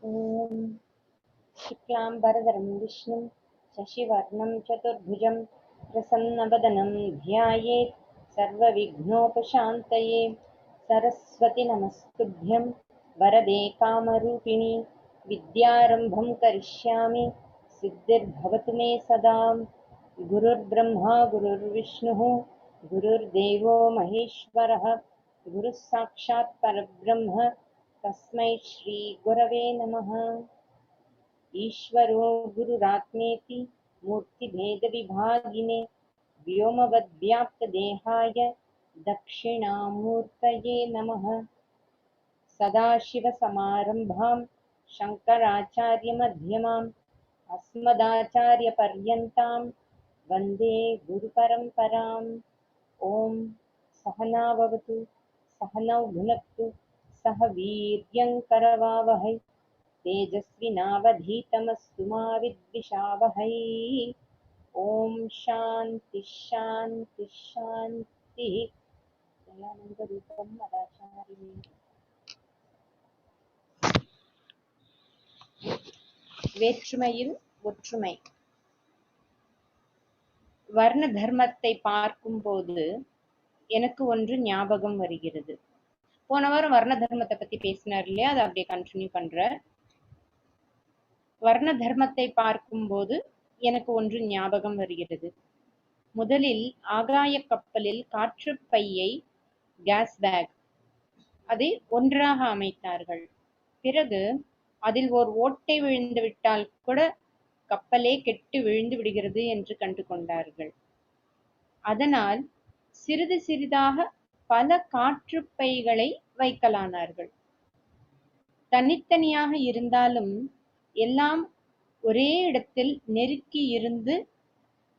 ॐ शुक्लाम्बरधरं विष्णुं शशिवर्णं चतुर्भुजं प्रसन्नवदनं ध्यायेत् सर्वविघ्नोपशान्तये। सरस्वति नमस्तुभ्यं वरदे कामरूपिणि विद्यारम्भं करिष्यामि सिद्धिर्भवतु मे सदा। गुरुर्ब्रह्मा गुरुर्विष्णुः गुरुर्देवो महेश्वरः गुरुः साक्षात् परब्रह्म तस्मै श्री गुरवे नमः। ईश्वरो गुरुरात्मेति मूर्तिभेदविभागिने व्योमवद्व्याप्तदेहाय दक्षिणामूर्तये नमः। सदाशिवसमारम्भां शङ्कराचार्यमध्यमाम् अस्मदाचार्यपर्यन्तां वन्दे गुरुपरम्पराम्। ॐ सहना भवतु सहनौ भुनक्तु सह वीर्यङ्करवावहै तेजस्विनावधीतमस्तु मा विद्विषावहै। ॐ शान्ति शान्ति शान्तिः। दयानन्दरूपं मदाचार्ये। வேற்றுமையில் ஒற்றுமை. வர்ண தர்மத்தை பார்க்கும்போது எனக்கு ஒன்று ஞாபகம் வருகிறது. போன வாரம் வர்ண தர்மத்தை பத்தி பேசினார் இல்லையா, அதை அப்படியே கண்டினியூ பண்ற. வர்ண தர்மத்தை பார்க்கும்போது எனக்கு ஒன்று ஞாபகம் வருகிறது. முதலில் ஆகாய கப்பலில் காற்று பையை, கேஸ் பேக், அதை ஒன்றாக அமைத்தார்கள். பிறகு அதில் ஓர் ஓட்டை விழுந்து விட்டால் கூட கப்பலே கெட்டு விழுந்து விடுகிறது என்று கண்டு கொண்டார்கள். அதனால் சிறிது சிறிதாக பல காற்று பைகளை வைக்கலானார்கள். தனித்தனியாக இருந்தாலும் எல்லாம் ஒரே இடத்தில் நெருக்கி இருந்து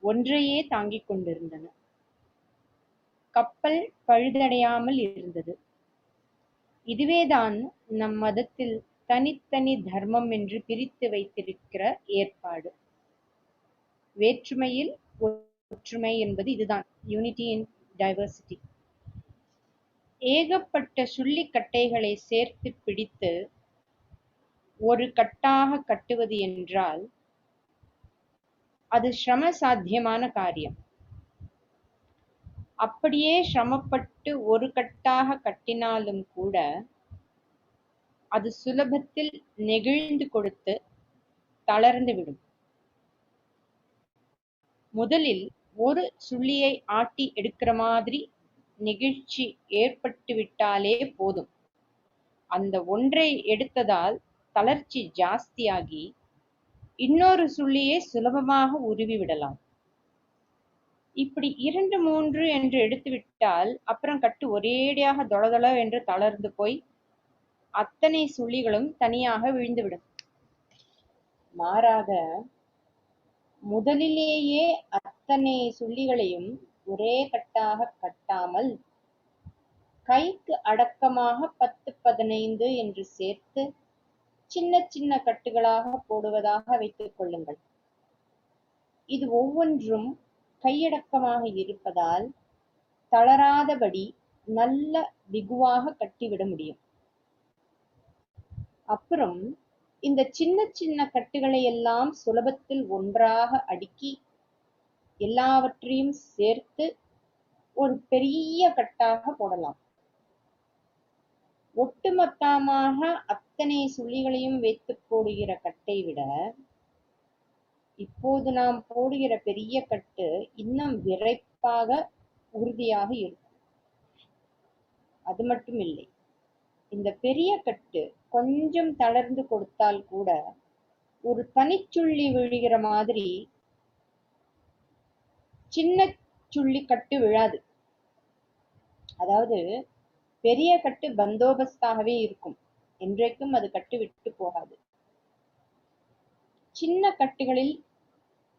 ஒன்றையே தாங்கிக் கொண்டிருந்தன. கப்பல் பழுதடையாமல் இருந்தது. இதுவேதான் நம் மதத்தில் தனித்தனி தர்மம் என்று பிரித்து வைத்திருக்கிற ஏற்பாடு. வேற்றுமையில் ஒற்றுமை என்பது இதுதான், யூனிட்டி இன் டைவர்சிட்டி. ஏகப்பட்ட சுள்ளிக்கட்டைகளை சேர்த்து பிடித்து ஒரு கட்டாக கட்டுவது என்றால் அது சிரம சாத்தியமான காரியம். அப்படியே சிரமப்பட்டு ஒரு கட்டாக கட்டினாலும் கூட அது சுலபத்தில் நெகிழ்ந்து கொடுத்து தளர்ந்துவிடும். முதலில் ஒரு சுள்ளியை ஆட்டி எடுக்கிற மாதிரி நெகிழ்ச்சி ஏற்பட்டு விட்டாலே போதும். அந்த ஒன்றை எடுத்ததால் தளர்ச்சி ஜாஸ்தியாகி இன்னொரு சுள்ளியை சுலபமாக உருவி விடலாம். இப்படி 2, 3 என்று எடுத்து விட்டால் அப்புறம் கட்டு ஒரேடியாக தொளதொள என்று தளர்ந்து போய் அத்தனை சுள்ளிகளும் தனியாக விழுந்துவிடும். மாறாக முதலிலேயே அத்தனை சுள்ளிகளையும் ஒரே கட்டாக கட்டாமல் கைக்கு அடக்கமாக 10, 15 என்று சேர்த்து சின்ன சின்ன கட்டுகளாக போடுவதாக வைத்துக் கொள்ளுங்கள். இது ஒவ்வொன்றும் கையடக்கமாக இருப்பதால் தளராதபடி நல்ல பிகுவாக கட்டிவிட முடியும். அப்புறம் இந்த சின்ன சின்ன கட்டுகளை எல்லாம் சுலபத்தில் ஒன்றாக அடுக்கி எல்லாவற்றையும் சேர்த்து ஒரு பெரிய கட்டாக போடலாம். ஒட்டுமொத்தமாக அத்தனை சுள்ளிகளையும் வைத்து போடுகிற கட்டை விட இப்போது நாம் போடுகிற பெரிய கட்டு இன்னும் விரைப்பாக உறுதியாக இருக்கும். அது மட்டும் இல்லை, இந்த பெரிய கட்டு கொஞ்சம் தளர்ந்து கொடுத்தால் கூட ஒரு தனிச்சுள்ளி விழுகிற மாதிரி சின்ன சுள்ளி கட்டு விழாது. அதாவது பெரிய கட்டு பந்தோபஸ்தாகவே இருக்கும், என்றைக்கும் அது கட்டு விட்டு போகாது. சின்ன கட்டுகளில்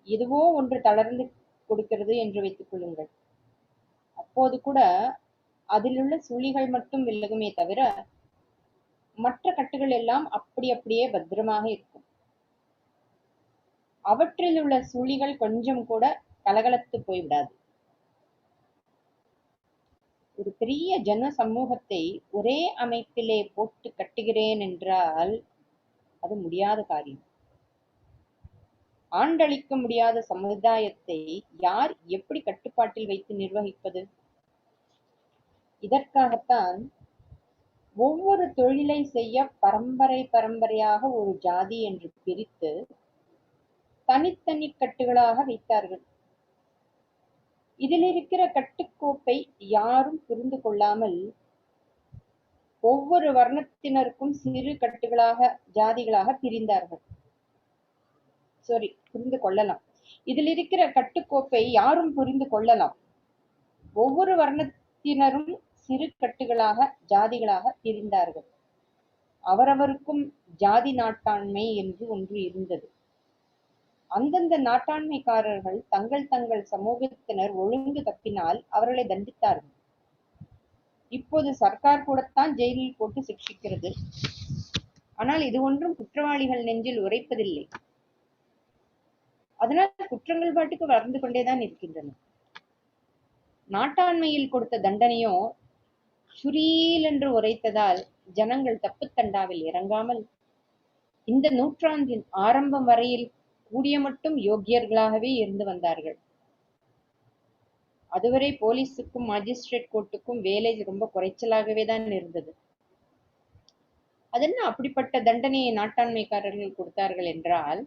எதுவோ ஒன்று தளர்ந்து கொடுக்கிறது என்று வைத்துக் கொள்ளுங்கள். அப்போது கூட அதில் உள்ள சுள்ளிகள் மட்டும் விலகுமே தவிர மற்ற கட்டுகள் எல்லாம் அப்படியே பத்திரமாக இருக்கும். அவற்றில் உள்ள சுள்ளிகள் கொஞ்சம் கூட கலகலத்து போய்விடாது. ஒரு பெரிய ஜன சமூகத்தை ஒரே அமைப்பிலே போட்டு கட்டுகிறேன் என்றால் அது முடியாத காரியம். ஆண்டளிக்க முடியாத சமுதாயத்தை யார் எப்படி கட்டுப்பாட்டில் வைத்து நிர்வகிப்பது? இதற்காகத்தான் ஒவ்வொரு தொழிலை செய்ய பரம்பரையாக ஒரு ஜாதி என்று பிரித்து தனித்தனி கட்டுகளாக வைத்தார்கள். இதில் இருக்கிற கட்டுக்கோப்பை யாரும் புரிந்து கொள்ளாமல் ஒவ்வொரு வர்ணத்தினருக்கும் சிறு கட்டுகளாக, ஜாதிகளாக பிரிந்தார்கள். புரிந்து கொள்ளலாம். இதில் இருக்கிற கட்டுக்கோப்பை யாரும் புரிந்து கொள்ளலாம். ஒவ்வொரு வர்ணத்தினரும் சிறு கட்டுகளாக, ஜாதிகளாக பிரிந்தார்கள். அவரவருக்கும் ஜாதி நாட்டாண்மை என்று ஒன்று இருந்தது. அந்தந்த நாட்டாண்மைக்காரர்கள் தங்கள் சமூகத்தினர் ஒழுங்கு தப்பினால் அவர்களை தண்டித்தார்கள். இப்போது சர்க்கார் கூடத்தான் ஜெயிலில் போட்டு சிக்ஷிக்கிறது. ஆனால் இது ஒன்றும் குற்றவாளிகள் நெஞ்சில் உரைப்பதில்லை. அதனால் குற்றங்கள் பாட்டுக்கு வளர்ந்து கொண்டேதான் இருக்கின்றன. நாட்டாண்மையில் கொடுத்த தண்டனையோ சுரீல் என்று உரைத்ததால் ஜனங்கள் தப்பு தண்டாவில் இறங்காமல் இந்த நூற்றாண்டின் ஆரம்பம் வரையில் கூடிய மட்டும் யோக்கியர்களாகவே இருந்து வந்தார்கள். அதுவரை போலீஸுக்கும் மாஜிஸ்ட்ரேட் கோர்ட்டுக்கும் வேலை ரொம்ப குறைச்சலாகவே தான் இருந்தது. அதென்ன அப்படிப்பட்ட தண்டனையை நாட்டாண்மைக்காரர்கள் கொடுத்தார்கள் என்றால்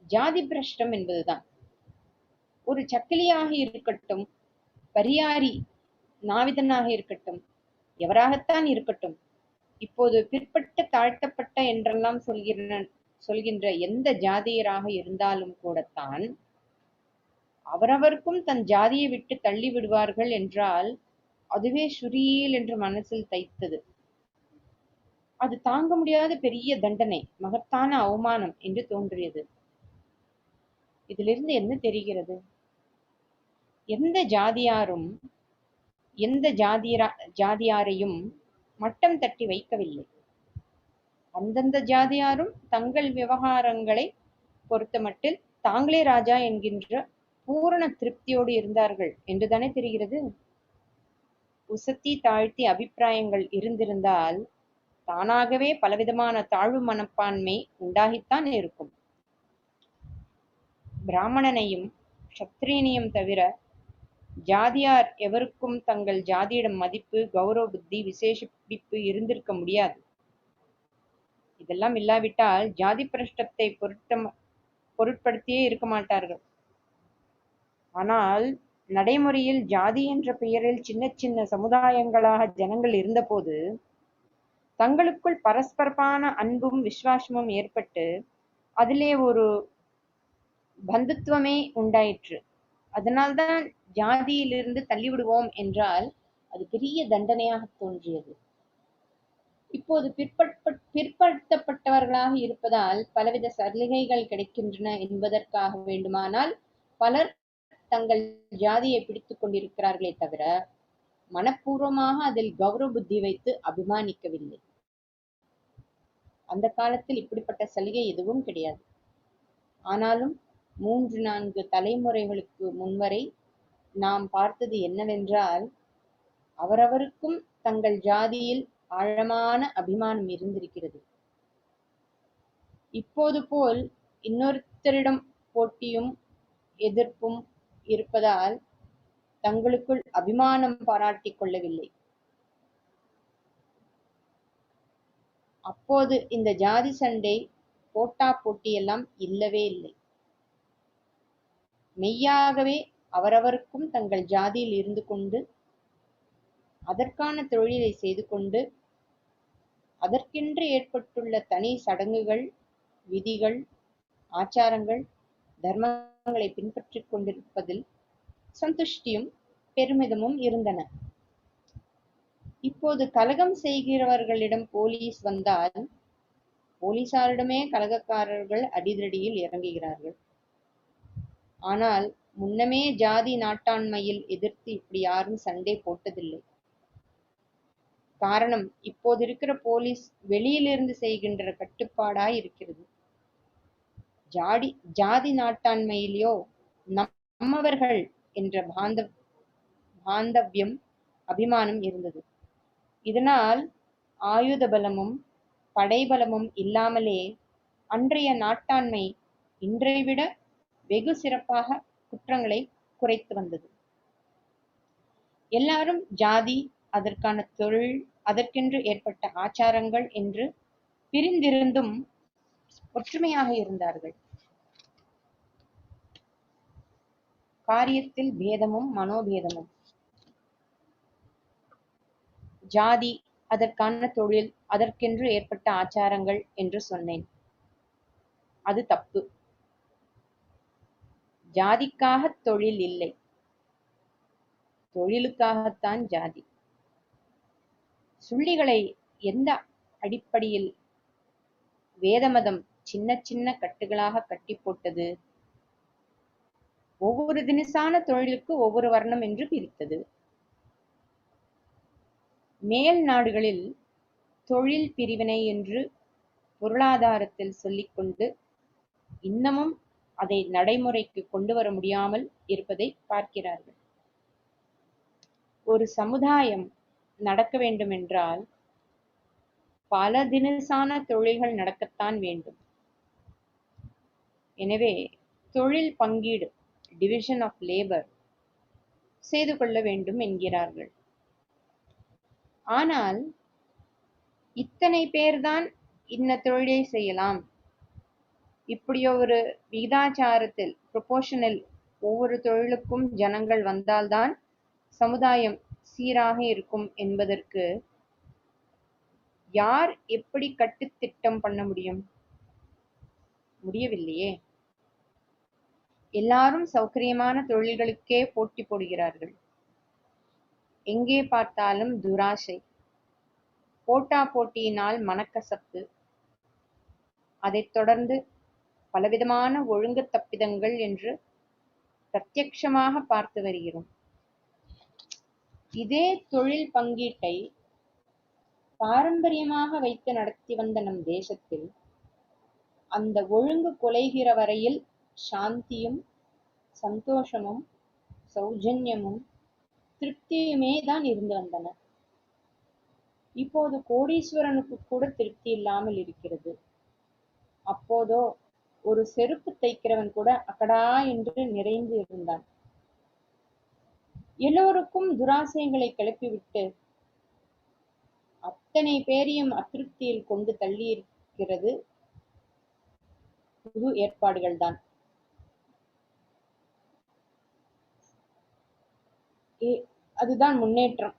ஜாதி பிரஷ்டம் என்பதுதான். ஒரு சக்கிலியாக இருக்கட்டும், பரியாரி நாவிதனாக இருக்கட்டும், எவராகத்தான் இருக்கட்டும், இப்போது பிற்பட்ட தாழ்த்தப்பட்ட என்றெல்லாம் சொல்கின்ற எந்த ஜாதியராக இருந்தாலும் கூடத்தான் அவரவருக்கும் தன் ஜாதியை விட்டு தள்ளி விடுவார்கள் என்றால் அதுவே சுரீல் என்று மனசில் தைத்தது. அது தாங்க முடியாத பெரிய தண்டனை, மகத்தான அவமானம் என்று தோன்றியது. இதிலிருந்து என்ன தெரிகிறது? எந்த ஜாதியாரும் எந்த ஜாதியாரையும் மட்டம் தட்டி வைக்கவில்லை. அந்தந்த ஜாதியாரும் தங்கள் விவகாரங்களை பொறுத்தமட்டில் தாங்களே ராஜா என்கின்ற பூரண திருப்தியோடு இருந்தார்கள் என்றுதானே தெரிகிறது. உசத்தி தாழ்த்தி அபிப்பிராயங்கள் இருந்திருந்தால் தானாகவே பலவிதமான தாழ்வு மனப்பான்மை உண்டாகித்தான் இருக்கும். பிராமணனையும் சத்திரியனையும் தவிர ஜாதியார் எவருக்கும் தங்கள் ஜாதியிடம் மதிப்பு, கௌரவ புத்தி, விசேஷிப்பு இருந்திருக்க முடியாது. இதெல்லாம் இல்லாவிட்டால் ஜாதி பிரஷ்டத்தை பொருட்படுத்தியே இருக்க மாட்டார்கள். ஆனால் நடைமுறையில் ஜாதி என்ற பெயரில் சின்ன சின்ன சமுதாயங்களாக ஜனங்கள் இருந்தபோது தங்களுக்குள் பரஸ்பரமான அன்பும் விசுவாசமும் ஏற்பட்டு அதிலே ஒரு பந்துத்துவமே உண்டாயிற்று. அதனால்தான் ஜாதியிலிருந்து தள்ளிவிடுவோம் என்றால் அது பெரிய தண்டனையாக தோன்றியது. இப்போது பிற்படுத்தப்பட்டவர்களாக இருப்பதால் பலவித சலுகைகள் கிடைக்கின்றன என்பதற்காக வேண்டுமானால் பலர் தங்கள் ஜாதியை பிடித்துக் கொண்டிருக்கிறார்களே தவிர மனப்பூர்வமாக அதில் கௌரவ புத்தி வைத்து அபிமானிக்கவில்லை. அந்த காலத்தில் இப்படிப்பட்ட சலுகை எதுவும் கிடையாது. ஆனாலும் 3-4 தலைமுறைகளுக்கு முன்வரை நாம் பார்த்தது என்னவென்றால் அவரவருக்கும் தங்கள் ஜாதியில் ஆழமான அபிமானம் இருந்திருக்கிறது. இப்போது போல் இன்னொருத்தரிடம் போட்டியும் எதிர்ப்பும் இருப்பதால் தங்களுக்குள் அபிமானம் பாராட்டிக் கொள்ளவில்லை. அப்போது இந்த ஜாதி சண்டை, போட்டா போட்டியெல்லாம் இல்லவே இல்லை. மெய்யாகவே அவரவருக்கும் தங்கள் ஜாதியில் இருந்து கொண்டு அதற்கான தொழிலை செய்து கொண்டு அதற்கென்று ஏற்பட்டுள்ள தனி சடங்குகள், விதிகள், ஆச்சாரங்கள், தர்மங்களை பின்பற்றிக் கொண்டிருப்பதில் சந்துஷ்டியும் பெருமிதமும் இருந்தன. இப்போது கலகம் செய்கிறவர்களிடம் போலீஸ் வந்தால் போலீசாரிடமே கலகக்காரர்கள் அடிதடியில் இறங்குகிறார்கள். ஆனால் முன்னமே ஜாதி நாட்டாண்மையில் எதிர்த்து இப்படி யாரும் சண்டை போட்டதில்லை. காரணம் இப்போது இருக்கிற போலீஸ் வெளியிலிருந்து செய்கின்ற கட்டுப்பாடாய் இருக்கிறது. ஜாதி நாட்டாண்மையிலோ நம்மவர்கள் என்ற பாந்தவ்யம், அபிமானம் இருந்தது. இதனால் ஆயுத பலமும் படைபலமும் இல்லாமலே அன்றைய நாட்டாண்மை இன்றைவிட வெகு சிறப்பாக குற்றங்களை குறைத்து வந்தது. எல்லாரும் ஜாதி, அதற்கான தொழில், அதற்கென்று ஏற்பட்ட ஆச்சாரங்கள் என்று பிரிந்திருந்தும் ஒற்றுமையாக இருந்தார்கள். காரியத்தில் பேதமும் மனோபேதமும். ஜாதி, அதற்கான தொழில், அதற்கென்று ஏற்பட்ட ஆச்சாரங்கள் என்று சொன்னேன். அது தப்பு. ஜாதிக்காக தொழில் இல்லை, தொழிலுக்காகத்தான் ஜாதி. சுள்ளிகளை எந்த அடிப்படையில் வேதமதம் சின்ன சின்ன கட்டுகளாக கட்டி போட்டது? ஒவ்வொரு தினசான தொழிலுக்கு ஒவ்வொரு வர்ணம் என்று பிரித்தது. மேல் நாடுகளில் தொழில் பிரிவினை என்று பொருளாதாரத்தில் சொல்லிக்கொண்டு இன்னமும் அதை நடைமுறைக்கு கொண்டு வர முடியாமல் இருப்பதை பார்க்கிறார்கள். ஒரு சமுதாயம் நடக்க வேண்டுமென்றால் பல தினசான தொழில்கள் நடக்கத்தான் வேண்டும். எனவே தொழில் பங்கீடு, டிவிஷன் ஆஃப் லேபர் செய்து கொள்ள வேண்டும் என்கிறார்கள். ஆனால் இத்தனை பேர்தான் இன்ன தொழிலை செய்யலாம், இப்படி ஒரு விகிதாச்சாரத்தில் ப்ரொபோர்ஷனல் ஒவ்வொரு தொழிலுக்கும் ஜனங்கள் வந்தால்தான் சமுதாயம் சீராக இருக்கும் என்பதற்கு யார் எப்படி கட்டுத்திட்டம் பண்ண முடியும்? முடியவில்லையே. எல்லாரும் சௌகரியமான தொழில்களுக்கே போட்டி போடுகிறார்கள். எங்கே பார்த்தாலும் துராசை, போட்டா போட்டியினால் மனக்கசப்பு, அதைத் தொடர்ந்து பலவிதமான ஒழுங்கு தப்பிதங்கள் என்று பிரத்யட்சமாக பார்த்து வருகிறோம். இதே தொழில் பங்கீட்டை பாரம்பரியமாக வைத்து நடத்தி வந்த நம் தேசத்தில் அந்த ஒழுங்கு குலைகிற வரையில் சாந்தியும் சந்தோஷமும் சௌஜன்யமும் திருப்தியுமே தான் இருந்து வந்தன. இப்போது கோடீஸ்வரனுக்கு கூட திருப்தி இல்லாமல் இருக்கிறது. அப்போதோ ஒரு செருப்பு தைக்கிறவன் கூட அக்கடா என்று நிறைந்து இருந்தான். எல்லோருக்கும் துராசைகளை கிளப்பிவிட்டு அத்தனை பேரையும் அதிருப்தியில் கொண்டு தள்ளி இருக்கிறது புது ஏற்பாடுகள் தான். அதுதான் முன்னேற்றம்.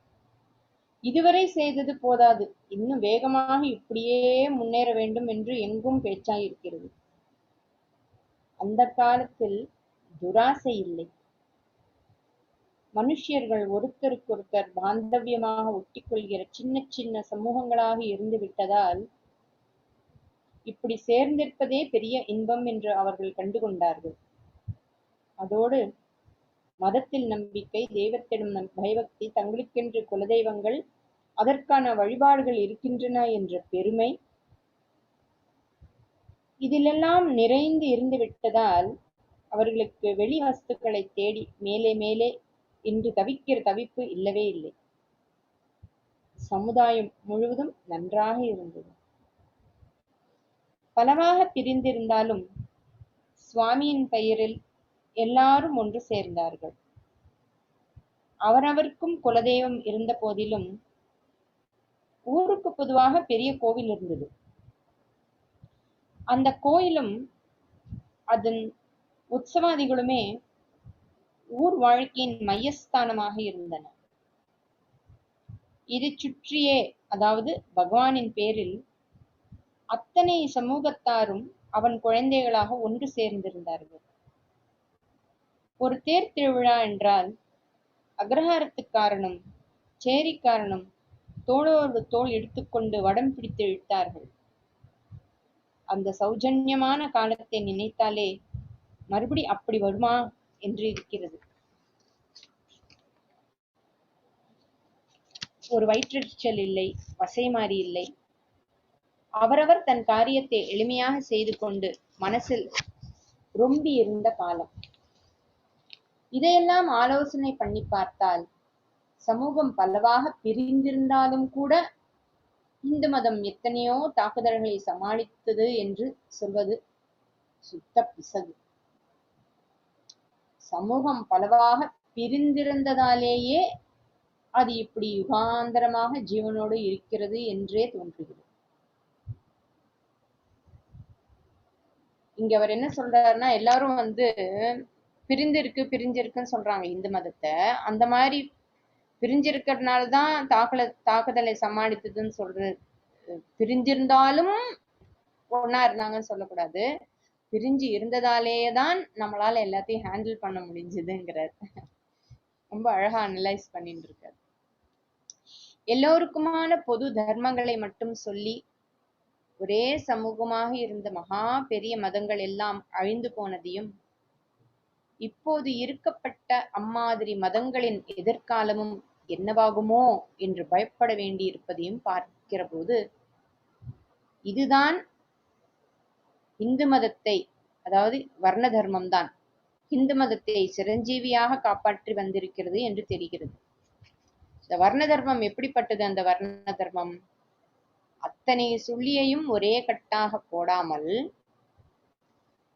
இதுவரை செய்தது போதாது, இன்னும் வேகமாக இப்படியே முன்னேற வேண்டும் என்று எங்கும் பேச்சாயிருக்கிறது. அந்த காலத்தில் துராசை இல்லை. மனுஷியர்கள் ஒருத்தருக்கொருத்தர் பாந்தவியமாக ஒட்டிக்கொள்கிற சின்ன சின்ன சமூகங்களாக இருந்து விட்டதால் இப்படி சேர்ந்திருப்பதே பெரிய இன்பம் என்று அவர்கள் கண்டுகொண்டார்கள். அதோடு மதத்தில் நம்பிக்கை, தெய்வத்திடம் பயபக்தி, தங்களுக்கென்று குலதெய்வங்கள், அதற்கான வழிபாடுகள் இருக்கின்றன என்ற பெருமை, இதிலெல்லாம் நிறைந்து இருந்து விட்டதால் அவர்களுக்கு வெளி வஸ்துக்களை தேடி மேலே மேலே இன்று தவிக்கிற தவிப்பு இல்லவே இல்லை. சமுதாயம் முழுவதும் நன்றாக இருந்தது. பலவாக பிரிந்திருந்தாலும் சுவாமியின் பெயரில் எல்லாரும் ஒன்று சேர்ந்தார்கள். அவரவருக்கும் குலதெய்வம் இருந்த போதிலும் ஊருக்கு பொதுவாக பெரிய கோவில் இருந்தது. அந்த கோயிலும் அதன் உற்சவாதிகளுமே ஊர் வாழ்க்கையின் மையஸ்தானமாக இருந்தன. இதை சுற்றியே, அதாவது பகவானின் பேரில் அத்தனை சமூகத்தாரும் அவன் குழந்தைகளாக ஒன்று சேர்ந்திருந்தார்கள். ஒரு தேர் திருவிழா என்றால் அக்ரஹாரத்துக்காரனும் சேரிக்காரனும் தோளோடு தோள் எடுத்துக்கொண்டு வடம் பிடித்து இழுத்தார்கள். அந்த சௌஜன்யமான காலத்தை நினைத்தாலே மறுபடி அப்படி வருமா என்று இருக்கிறது. ஒரு வயிற்றெரிச்சல் இல்லை, வசைமாறி இல்லை. அவரவர் தன் காரியத்தை எளிமையாக செய்து கொண்டு மனசில் ரொம்பி இருந்த காலம். இதையெல்லாம் ஆலோசனை பண்ணி பார்த்தால் சமூகம் பலவாக பிரிந்திருந்தாலும் கூட இந்து மதம் எத்தனையோ தாக்குதல்களை சமாளித்தது என்று சொல்வது சுத்த பிசகு. சமூகம் பலவாக பிரிந்திருந்ததாலேயே அது இப்படி யுகாந்தரமாக ஜீவனோடு இருக்கிறது என்றே தோன்றுகிறது. இங்க அவர் என்ன சொல்றாருன்னா, எல்லாரும் பிரிஞ்சிருக்குன்னு சொல்றாங்க இந்து மதத்தை. அந்த மாதிரி பிரிஞ்சிருக்கிறதுனாலதான் தாக்குதலை சமாளித்ததுன்னு சொல்றது. பிரிஞ்சிருந்தாலும் ஒன்னா இருந்தாங்கன்னு சொல்லக்கூடாது. பிரிஞ்சு இருந்ததாலேதான் நம்மளால எல்லாத்தையும் ஹேண்டில் பண்ண முடிஞ்சதுங்கிறார். ரொம்ப அழகா அனலைஸ் பண்ணிட்டு இருக்காரு. எல்லோருக்குமான பொது தர்மங்களை மட்டும் சொல்லி ஒரே சமூகமாக இருந்த மகா பெரிய மதங்கள் எல்லாம் அழிந்து போனதையும், இப்போது இருக்கப்பட்ட அம்மாதிரி மதங்களின் எதிர்காலமும் என்னவாகுமோ என்று பயப்பட வேண்டியிருப்பதையும் பார்க்கிற போது, இதுதான் இந்து மதத்தை, அதாவது வர்ண தர்மம் தான் இந்து மதத்தை சிரஞ்சீவியாக காப்பாற்றி வந்திருக்கிறது என்று தெரிகிறது. இந்த வர்ண தர்மம் எப்படிப்பட்டது? அந்த வர்ண தர்மம் அத்தனை சுள்ளியையும் ஒரே கட்டாக போடாமல்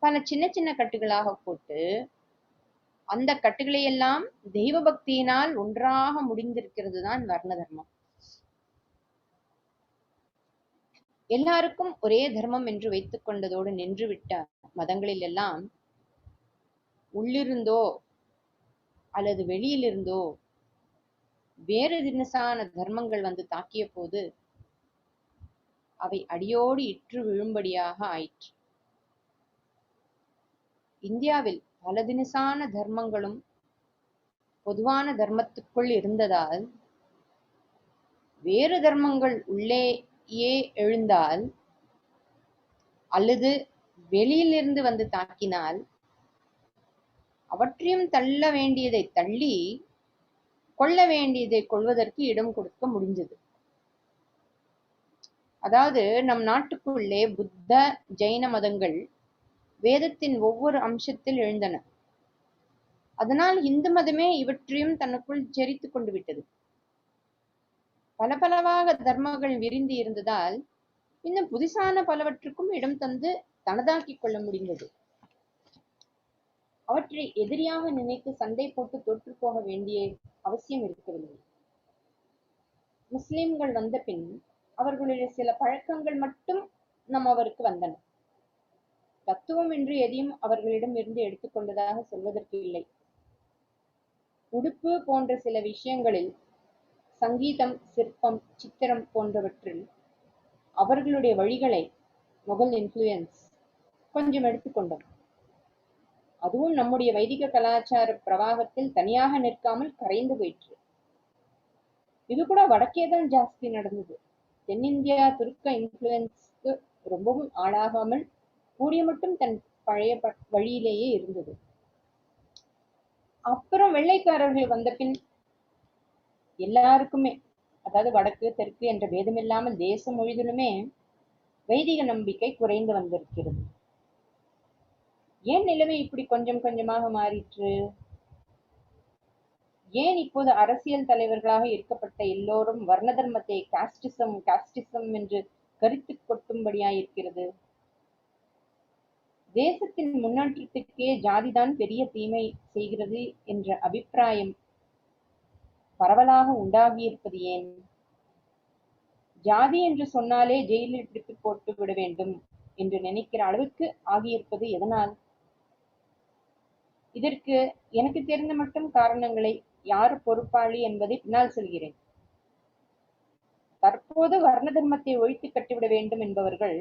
பல சின்ன சின்ன கட்டுகளாக போட்டு, அந்த கட்டுகளை எல்லாம் தெய்வ பக்தியினால் ஒன்றாக முடிந்திருக்கிறது தான் வர்ண தர்மம். எல்லாருக்கும் ஒரே தர்மம் என்று வைத்துக் கொண்டதோடு நின்றுவிட்ட மதங்களில் எல்லாம் உள்ளிருந்தோ அல்லது வெளியிலிருந்தோ வேறு தினசான தர்மங்கள் தாக்கிய போது அவை அடியோடு இற்று விழும்படியாக ஆயிற்று. இந்தியாவில் பல தினசான தர்மங்களும் பொதுவான தர்மத்துக்குள் இருந்ததால், வேறு தர்மங்கள் உள்ளேயே எழுந்தால் அல்லது வெளியிலிருந்து தாக்கினால் அவற்றையும் தள்ள வேண்டியதை தள்ளி கொள்ள வேண்டியதை கொள்வதற்கு இடம் கொடுக்க முடிஞ்சது. அதாவது நம் நாட்டுக்குள்ளே புத்த ஜைன மதங்கள் வேதத்தின் ஒவ்வொரு அம்சத்தில் எழுந்தன. அதனால் இந்து மதமே இவற்றையும் தனக்குள் செரித்து கொண்டு விட்டது. பல பலவாக தர்மங்கள் விரிந்து இருந்ததால் இன்னும் புதிசான பலவற்றுக்கும் இடம் தந்து தனதாக்கிக் கொள்ள முடிந்தது. அவற்றை எதிரியாக நினைத்து சண்டை போட்டு தோற்று போக வேண்டிய அவசியம் இருக்கவில்லை. முஸ்லிம்கள் வந்த பின் அவர்களுடைய சில பழக்கங்கள் மட்டும் அவருக்கு வந்தன. தத்துவம் என்று எதையும் அவர்களிடம் இருந்து எடுத்துக்கொண்டதாக சொல்வதற்கு இல்லை. உடுப்பு போன்ற சில விஷயங்களில், சங்கீதம், சிற்பம், சித்திரம் போன்றவற்றில் அவர்களுடைய வழிகளை, முகல் இன்ஃப்ளூயன்ஸ் கொஞ்சம் எடுத்துக்கொண்டோம். அதுவும் நம்முடைய வைதிக கலாச்சார பிரவாகத்தில் தனியாக நிற்காமல் கரைந்து போயிற்று. இது கூட வடக்கேதான் ஜாஸ்தி நடந்தது. தென்னிந்தியா துருக்க இன்ஃப்ளூயன்ஸ்க்கு ரொம்பவும் ஆளாகாமல் கூடிய மட்டும் தன் பழைய வழியிலேயே இருந்தது. அப்புறம் வெள்ளைக்காரர்கள் வந்த பின் எல்லாருக்குமே, அதாவது வடக்கு தெற்கு என்ற பேதமில்லாமல் தேசம் முழுவதிலுமே வைதிக நம்பிக்கை குறைந்து வந்திருக்கிறது. ஏன் நிலைமை இப்படி கொஞ்சம் கொஞ்சமாக மாறிற்று? ஏன் இப்போது அரசியல் தலைவர்களாக இருக்கப்பட்ட எல்லோரும் வர்ண தர்மத்தை காஸ்டிசம் என்று கரித்து கொட்டும்படியாயிருக்கிறது? தேசத்தின் முன்னேற்றத்துக்கே ஜாதிதான் பெரிய தீமை செய்கிறது என்ற அபிப்பிராயம் பரவலாக உண்டாகியிருப்பது ஏன்? ஜாதி என்று சொன்னாலே ஜெயிலில் பிடித்து போட்டு விட வேண்டும் என்று நினைக்கிற அளவுக்கு ஆகியிருப்பது எதனால்? இதற்கு எனக்கு தெரிந்த மட்டும் காரணங்களை யார் பொறுப்பாளி என்பதை பின்னால் சொல்கிறேன். தற்போது வர்ண தர்மத்தை ஒழித்து கட்டிவிட வேண்டும் என்பவர்கள்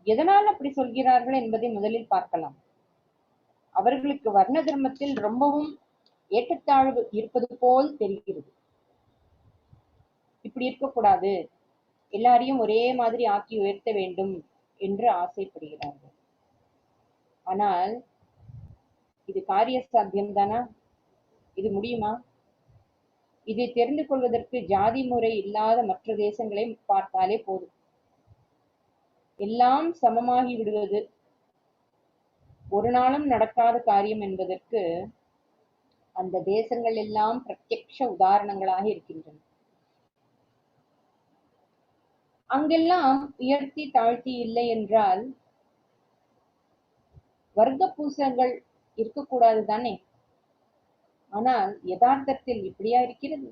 எதனால் அப்படி சொல்கிறார்கள் என்பதை முதலில் பார்க்கலாம். அவர்களுக்கு வர்ண தர்மத்தில் ரொம்பவும் ஏற்றத்தாழ்வு இருப்பது போல் தெரிகிறது. இப்படி இருக்கக்கூடாது, எல்லாரையும் ஒரே மாதிரி ஆக்கி உயர்த்த வேண்டும் என்று ஆசைப்படுகிறார்கள். ஆனால் இது காரிய சாத்தியம்தானா? இது முடியுமா? இதை தெரிந்து கொள்வதற்கு ஜாதி முறை இல்லாத மற்ற தேசங்களை பார்த்தாலே போதும். எல்லாம் சமமாகி விடுவது ஒரு நாளும் நடக்காத காரியம் என்பதற்கு அந்த தேசங்கள் எல்லாம் பிரத்யக்ஷ உதாரணங்களாக இருக்கின்றன. அங்கெல்லாம் உயர்த்தி தாழ்த்தி இல்லை என்றால் வர்க்க பூசங்கள் இருக்கக்கூடாது தானே? ஆனால் யதார்த்தத்தில் இப்படியா இருக்கிறது?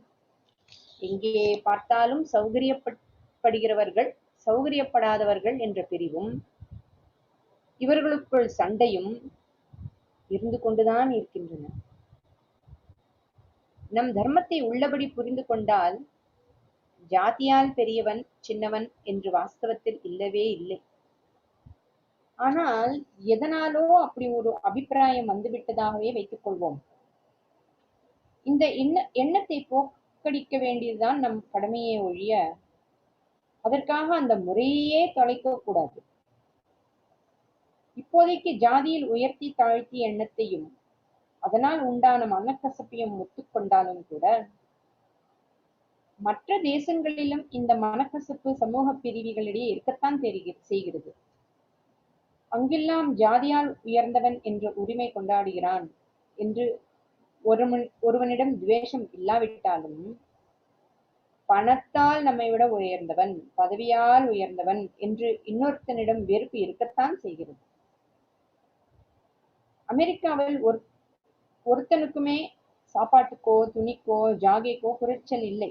எங்கே பார்த்தாலும் சௌகரியப்படுகிறவர்கள் சௌகரியப்படாதவர்கள் என்ற பிரிவும் இவர்களுக்குள் சண்டையும் இருந்து கொண்டுதான் இருக்கின்றன. நம் தர்மத்தை உள்ளபடி புரிந்து கொண்டால் ஜாதியால் பெரியவன் சின்னவன் என்று வாஸ்தவத்தில் இல்லவே இல்லை. ஆனால் எதனாலோ அப்படி ஒரு அபிப்பிராயம் வந்துவிட்டதாகவே வைத்துக் கொள்வோம். இந்த எண்ணத்தை போக்கடிக்க வேண்டியதுதான் நம் கடமையே ஒழிய அதற்காக அந்த முறையே தொலைக்க கூடாது. இப்போதைக்கு ஜாதியில் உயர்த்தி தாழ்த்தி எண்ணத்தையும் அதனால் உண்டான மனக்கசப்பையும் ஒத்துக்கொண்டாலும் கூட மற்ற தேசங்களிலும் இந்த மனக்கசப்பு சமூக பிரிவுகளிடையே இருக்கத்தான் செய்கிறது. அங்கெல்லாம் ஜாதியால் உயர்ந்தவன் என்ற உரிமை கொண்டாடுகிறான் என்று ஒருவனிடம் துவேஷம் இல்லாவிட்டாலும் பணத்தால் நம்மை விட உயர்ந்தவன், பதவியால் உயர்ந்தவன் என்று இன்னொருத்தனிடம் வெறுப்பு இருக்கத்தான் செய்கிறது. அமெரிக்காவில் ஒருத்தனுக்குமே சாப்பாட்டுக்கோ துணிக்கோ ஜாகைக்கோ குறைச்சல் இல்லை.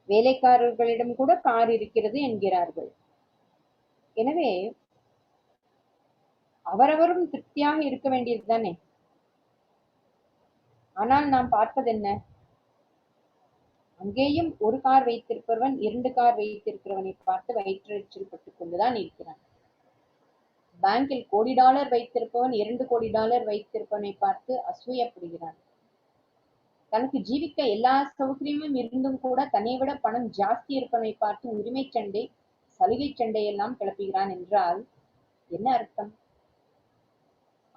வேலைக்காரர்களிடம் கூட கார் இருக்கிறது என்கிறார்கள். எனவே அவரவரும் திருப்தியாக இருக்க வேண்டியது தானே. ஆனால் நாம் பார்ப்பது என்ன? அங்கேயும் ஒரு கார் வைத்திருப்பவன் 2 கார் வைத்திருக்கிறவனை பார்த்து வயிற்றெரிச்சல் பட்டுக் கொண்டுதான் இருக்கிறான். பேங்கில் $1,00,00,000 வைத்திருப்பவன் $2,00,00,000 வைத்திருப்பவனை பார்த்து அசூயப்படுகிறான். தனக்கு ஜீவிக்க எல்லா சௌகரியமும் இருந்தும் கூட தன்னை விட பணம் ஜாஸ்தி இருப்பவனை பார்த்து உரிமை சண்டை, சலுகை சண்டை எல்லாம் கிளப்புகிறான் என்றால் என்ன அர்த்தம்?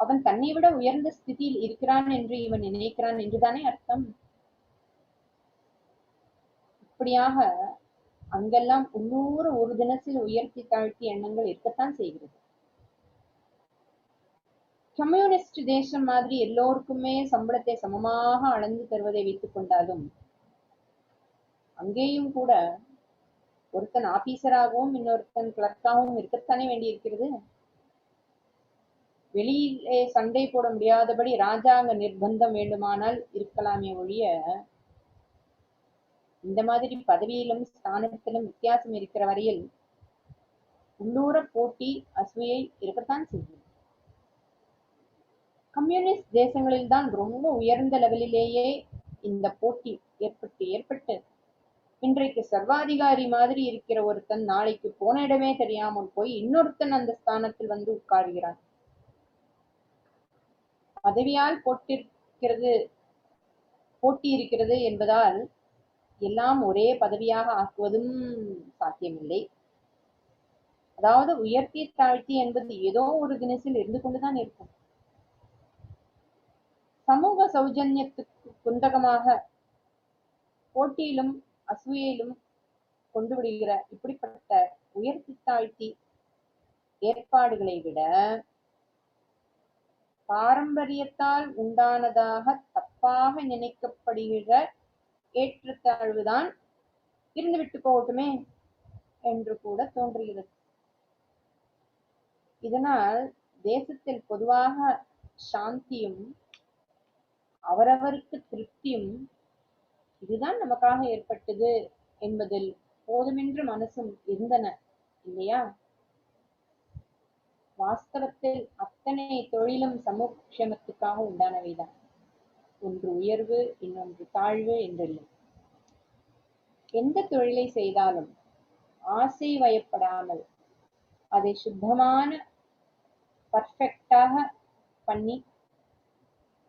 அவன் தன்னை விட உயர்ந்த ஸ்திதியில் இருக்கிறான் என்று இவன் நினைக்கிறான் என்றுதானே அர்த்தம். இப்படியாக அங்கெல்லாம் உள்ளூர ஒரு தினத்தில் உயர்த்தி தாழ்த்தி எண்ணங்கள் இருக்கத்தான் செய்கிறது. கம்யூனிஸ்ட் தேசம் மாதிரி எல்லோருக்குமே சம்பளத்தை சமமாக அளந்து தருவதை வைத்துக் கொண்டாலும் அங்கேயும் கூட ஒருத்தன் ஆபீசராகவும் இன்னொருத்தன் கிளர்க்காகவும் இருக்கத்தானே வேண்டியிருக்கிறது. வெளியிலே சண்டை போட முடியாதபடி ராஜாங்க நிர்பந்தம் வேண்டுமானால் இருக்கலாமே ஒழிய இந்த மாதிரி பதவியிலும் ஸ்தானத்திலும் வித்தியாசம் இருக்கிற வரையில் உள்ளூர போட்டி அசூயை இருக்கத்தான் செய்யும். கம்யூனிஸ்ட் தேசங்களில் தான் ரொம்ப உயர்ந்த லெவலிலேயே இந்த போட்டி ஏற்பட்டு இன்றைக்கு சர்வாதிகாரி மாதிரி இருக்கிற ஒருத்தன் நாளைக்கு போன இடமே தெரியாமல் போய் இன்னொருத்தன் அந்த ஸ்தானத்தில் வந்து உட்கார்கிறான். பதவியால் போட்டி இருக்கிறது என்பதால் எல்லாம் ஒரே பதவியாக ஆக்குவதும் சாத்தியமில்லை. அதாவது உயர்த்தி தாழ்த்தி என்பது ஏதோ ஒரு தினசில் இருந்து கொண்டுதான் இருக்கும். சமூக சௌஜன்யத்துக்கு குந்தகமாக போட்டியிலும் அசூயிலும் கொண்டு விடுகிற இப்படிப்பட்ட உயர்த்தி தாழ்த்தி ஏற்பாடுகளை விட பாரம்பரியத்தால் உண்டானதாக தப்பாக நினைக்கப்படுகிற ஏற்றத்தாழ்வுதான் இருந்துவிட்டு போகட்டுமே என்று கூட தோன்றுகிறது. இதனால் தேசத்தில் பொதுவாக சாந்தியும் அவரவருக்கு திருப்தியும் இதுதான் நமக்காக ஏற்பட்டது என்பதில் போதுமென்று மனசும் இருந்தன இல்லையா? வாஸ்தவத்தில் அத்தனை தொழிலும் சமூகக்ஷேமத்துக்காக உண்டானவைதான். ஒன்று உயர்வு இன்னொன்று தாழ்வு என்றில்லை. எந்த தொழிலை செய்தாலும் ஆசை வயப்படாமல் அதை சுத்தமான பர்ஃபெக்டாக பண்ணி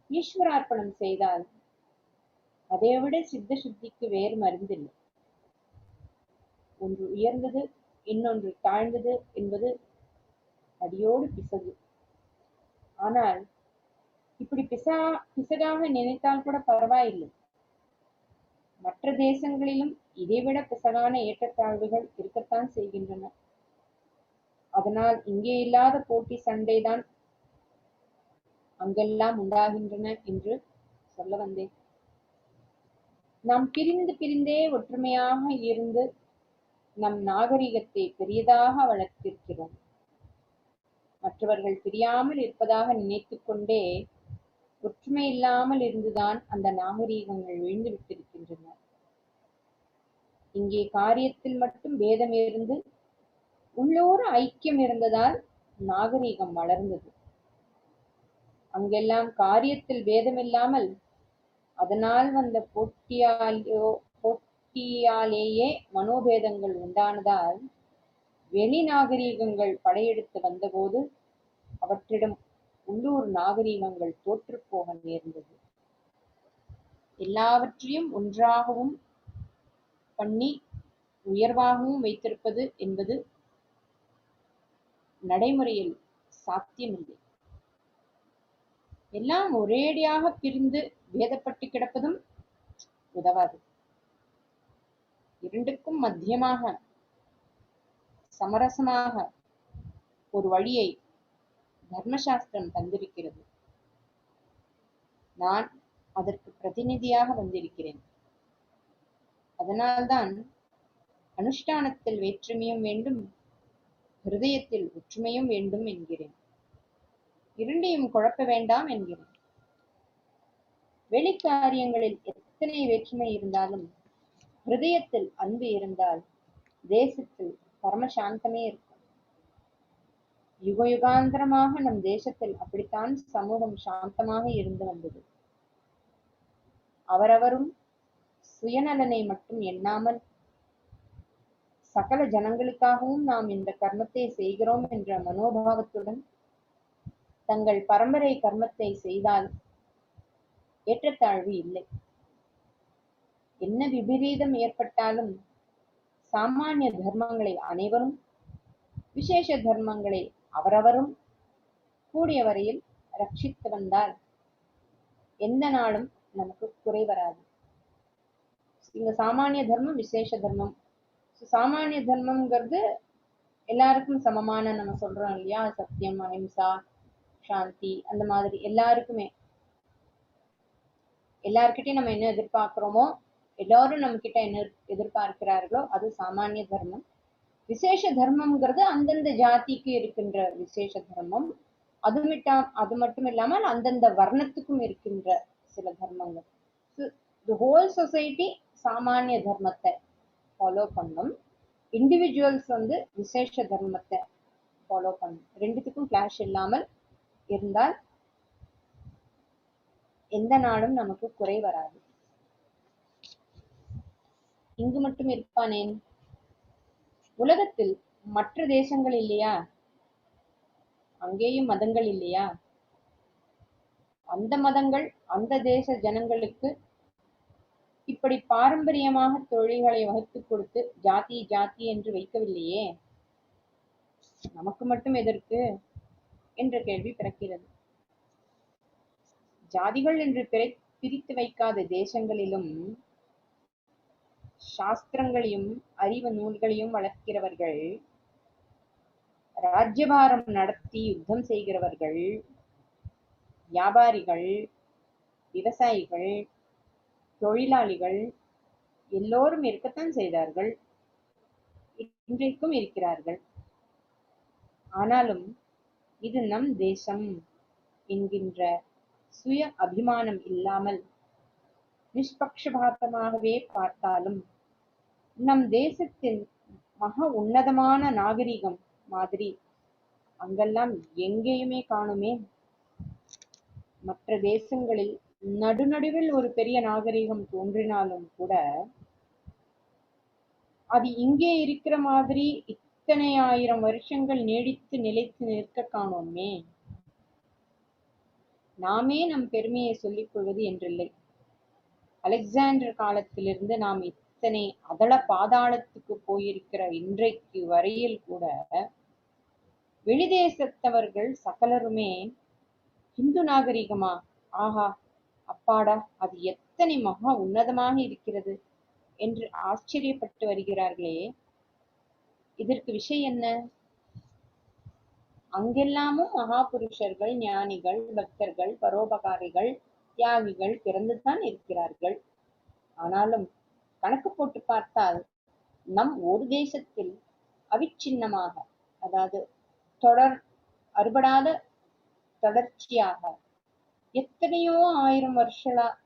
ஈஸ்வரார்ப்பணம் செய்தால் அதைவிட சித்த சுத்திக்கு வேறு மருந்தில்லை. ஒன்று உயர்ந்தது இன்னொன்று தாழ்ந்தது என்பது அடியோடு பிசகு. ஆனால் இப்படி பிசகாக நினைத்தால் கூட பரவாயில்லை. மற்ற தேசங்களிலும் இதைவிட பிசகான ஏற்றத்தாழ்வுகள் இருக்கத்தான் செய்கின்றன. அதனால் இங்கே இல்லாத போட்டி சண்டைதான் அங்கெல்லாம் உண்டாகின்றன என்று சொல்ல வந்தேன். நாம் பிரிந்தே ஒற்றுமையாக இருந்து நம் நாகரிகத்தை பெரியதாக வளர்த்திருக்கிறோம். மற்றவர்கள் தெரியாமல் இருப்பதாக நினைத்துக் கொண்டே ஒற்றுமை இல்லாமல் இருந்துதான் அந்த நாகரீகங்கள் விழுந்து விட்டிருக்கின்றன. இங்கே காரியத்தில் மட்டும் பேதம் இருந்து உள்ளூர் ஐக்கியம் இருந்ததால் நாகரீகம் வளர்ந்தது. அங்கெல்லாம் காரியத்தில் பேதமில்லாமல் அதனால் வந்த போட்டியாலேயே மனோபேதங்கள் உண்டானதால் வெளி நாகரீகங்கள் படையெடுத்து வந்தபோது அவற்றிடம் உள்ளூர் நாகரீகங்கள் தோற்றுப் போக நேர்ந்தது. எல்லாவற்றையும் ஒன்றாகவும் பண்ணி உயர்வாகவும் வைத்திருப்பது என்பது நடைமுறையில் சாத்தியமில்லை. எல்லாம் ஒரேடியாக பிரிந்து வேதப்பட்டு கிடப்பதும் உதவாது. இரண்டுக்கும் மத்தியமாக சமரசமாக ஒரு வழியை தர்மசாஸ்திரம் தந்திருக்கிறது. நான் அதற்கு பிரதிநிதியாக வந்திருக்கிறேன். அதனால்தான் அனுஷ்டானத்தில் வேற்றுமையும் வேண்டும், ஹிருதயத்தில் ஒற்றுமையும் வேண்டும் என்கிறேன். இரண்டையும் குழப்ப வேண்டாம் என்கிறேன். வெளிக்காரியங்களில் எத்தனை வேற்றுமை இருந்தாலும் ஹிருதயத்தில் அன்பு இருந்தால் தேசத்தில் பரமசாந்தமே இருக்கும். யுக யுகாந்திரமாக நம் தேசத்தில் அப்படித்தான் சமூகம் சாந்தமாக இருந்து வந்தது. அவரவரும் சுயநலனை மட்டும் எண்ணாமல் சகல ஜனங்களுக்காகவும் நாம் இந்த கர்மத்தை செய்கிறோம் என்ற மனோபாவத்துடன் தங்கள் பரம்பரை கர்மத்தை செய்தால் ஏற்றத்தாழ்வு இல்லை. என்ன விபரீதம் ஏற்பட்டாலும் சாமானிய தர்மங்களை அனைவரும், விசேஷ தர்மங்களை அவரவரும் கூடிய வரையில் ரட்சித்து வந்தால் எந்த நாளும் நமக்கு குறை வராது. இங்க சாமானிய தர்மம், விசேஷ தர்மம். சாமானிய தர்மம்ங்கிறது எல்லாருக்கும் சமமான, நம்ம சொல்றோம் இல்லையா, சத்தியம், அஹிம்சா, சாந்தி, அந்த மாதிரி எல்லாருக்குமே, எல்லார்கிட்டையும் நம்ம என்ன எதிர்பார்க்கிறோமோ, எல்லாரும் நம்ம கிட்ட என்ன எதிர்பார்க்கிறார்களோ அது சாமானிய தர்மம். விசேஷ தர்மம்ங்கிறது அந்தந்த ஜாதிக்கு இருக்கின்ற விசேஷ தர்மம். அது மட்டும் இல்லாமல் அந்தந்த வர்ணத்துக்கும் இருக்கின்ற சில தர்மங்கள். தி ஹோல் சொசைட்டி சாமானிய தர்மத்தை ஃபாலோ பண்ணும், இண்டிவிஜுவல்ஸ் விசேஷ தர்மத்தை ஃபாலோ பண்ணும். ரெண்டுத்துக்கும் கிளாஷ் இல்லாமல் இருந்தால் எந்த நாளும் நமக்கு குறை வராது. இங்கு மட்டும் இருப்பானேன், உலகத்தில் மற்ற தேசங்கள் இல்லையா, அங்கேயும் மதங்கள் இல்லையா? அந்த மதங்கள் அந்த தேச ஜனங்களுக்கு இப்படி பாரம்பரியமாக தொழில்களை வகுத்துக் கொடுத்து ஜாதி ஜாதி என்று வைக்கவில்லையே, நமக்கு மட்டும் எதற்கு என்ற கேள்வி பிறக்கிறது. ஜாதிகள் என்று பிரித்து வைக்காத தேசங்களிலும் சாஸ்திரங்களையும் அறிவு நூல்களையும் வளர்க்கிறவர்கள், ராஜ்யபாரம் நடத்தி யுத்தம் செய்கிறவர்கள், வியாபாரிகள், விவசாயிகள், தொழிலாளிகள் எல்லோரும் இருக்கத்தான் செய்தார்கள், இன்றைக்கும் இருக்கிறார்கள். ஆனாலும் இது நம் தேசம் என்கின்ற சுய அபிமானம் இல்லாமல் நிஷ்பக்ஷபாதமாகவே பார்த்தாலும் நம் தேசத்தின் மகா உன்னதமான நாகரிகம் மாதிரி அங்கெல்லாம் எங்கேயுமே காணுமே. மற்ற தேசங்களில் நடுநடுவில் ஒரு பெரிய நாகரிகம் தோன்றினாலும் கூட அது இங்கே இருக்கிற மாதிரி இத்தனை 1000 வருஷங்கள் நீடித்து நிலைத்து நிற்க காணோமே. நாமே நம் பெருமையை சொல்லிக் கொள்வது என்றில்லை. அலெக்சாண்டர் காலத்திலிருந்து நாம் இத்தனை அதள பாதாளத்துக்கு போயிருக்கிற இன்றைக்கு வரையில் கூட வெளிதேசத்தவர்கள் சகலருமே இந்து நாகரிகமா, ஆஹா அப்பாடா, அது எத்தனை மகா உன்னதமாக இருக்கிறது என்று ஆச்சரியப்பட்டு வருகிறார்களே. இதற்கு விஷயம் என்ன? அங்கெல்லாமும் மகா புருஷர்கள், ஞானிகள், பக்தர்கள், பரோபகாரிகள், தியாகிகள் பிறந்துதான் இருக்கிறார்கள். ஆனாலும் கணக்கு போட்டு பார்த்தால் நம் ஒரு தேசத்தில் அவிச்சின்னமாக, அதாவது தொடர் அறுபடாத தொடர்ச்சியாக எத்தனையோ ஆயிரம்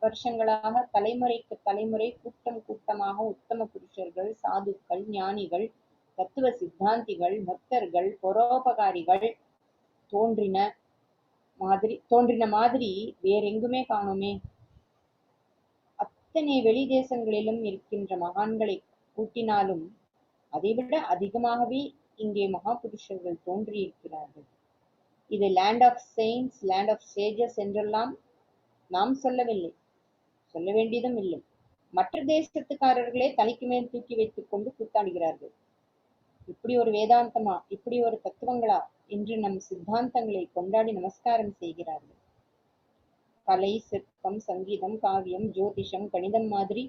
வருஷங்களாக தலைமுறைக்கு தலைமுறை கூட்டம் கூட்டமாக உத்தம புருஷர்கள், சாதுக்கள், ஞானிகள், தத்துவ சித்தாந்திகள், பக்தர்கள், பரோபகாரிகள் தோன்றின மாதிரி வேறெங்குமே காணோமே. அத்தனை வெளி தேசங்களிலும் இருக்கின்ற மகான்களை கூட்டினாலும் அதைவிட அதிகமாகவே இங்கே மகா புருஷர்கள் தோன்றியிருக்கிறார்கள். இது land of saints, land of sages என்றெல்லாம் நாம் சொல்லவில்லை, சொல்ல வேண்டியதும் இல்லை. மற்ற தேசத்துக்காரர்களே தலைக்கு மேல் தூக்கி வைத்துக் கொண்டு கூத்தாடுகிறார்கள். இப்படி ஒரு வேதாந்தமா, இப்படி ஒரு தத்துவங்களா என்று நம் சித்தாந்தங்களை கொண்டாடி நமஸ்காரம் செய்கிறார்கள். கலை, சிற்பம், சங்கீதம், காவியம், ஜோதிஷம், கணிதம் மாதிரி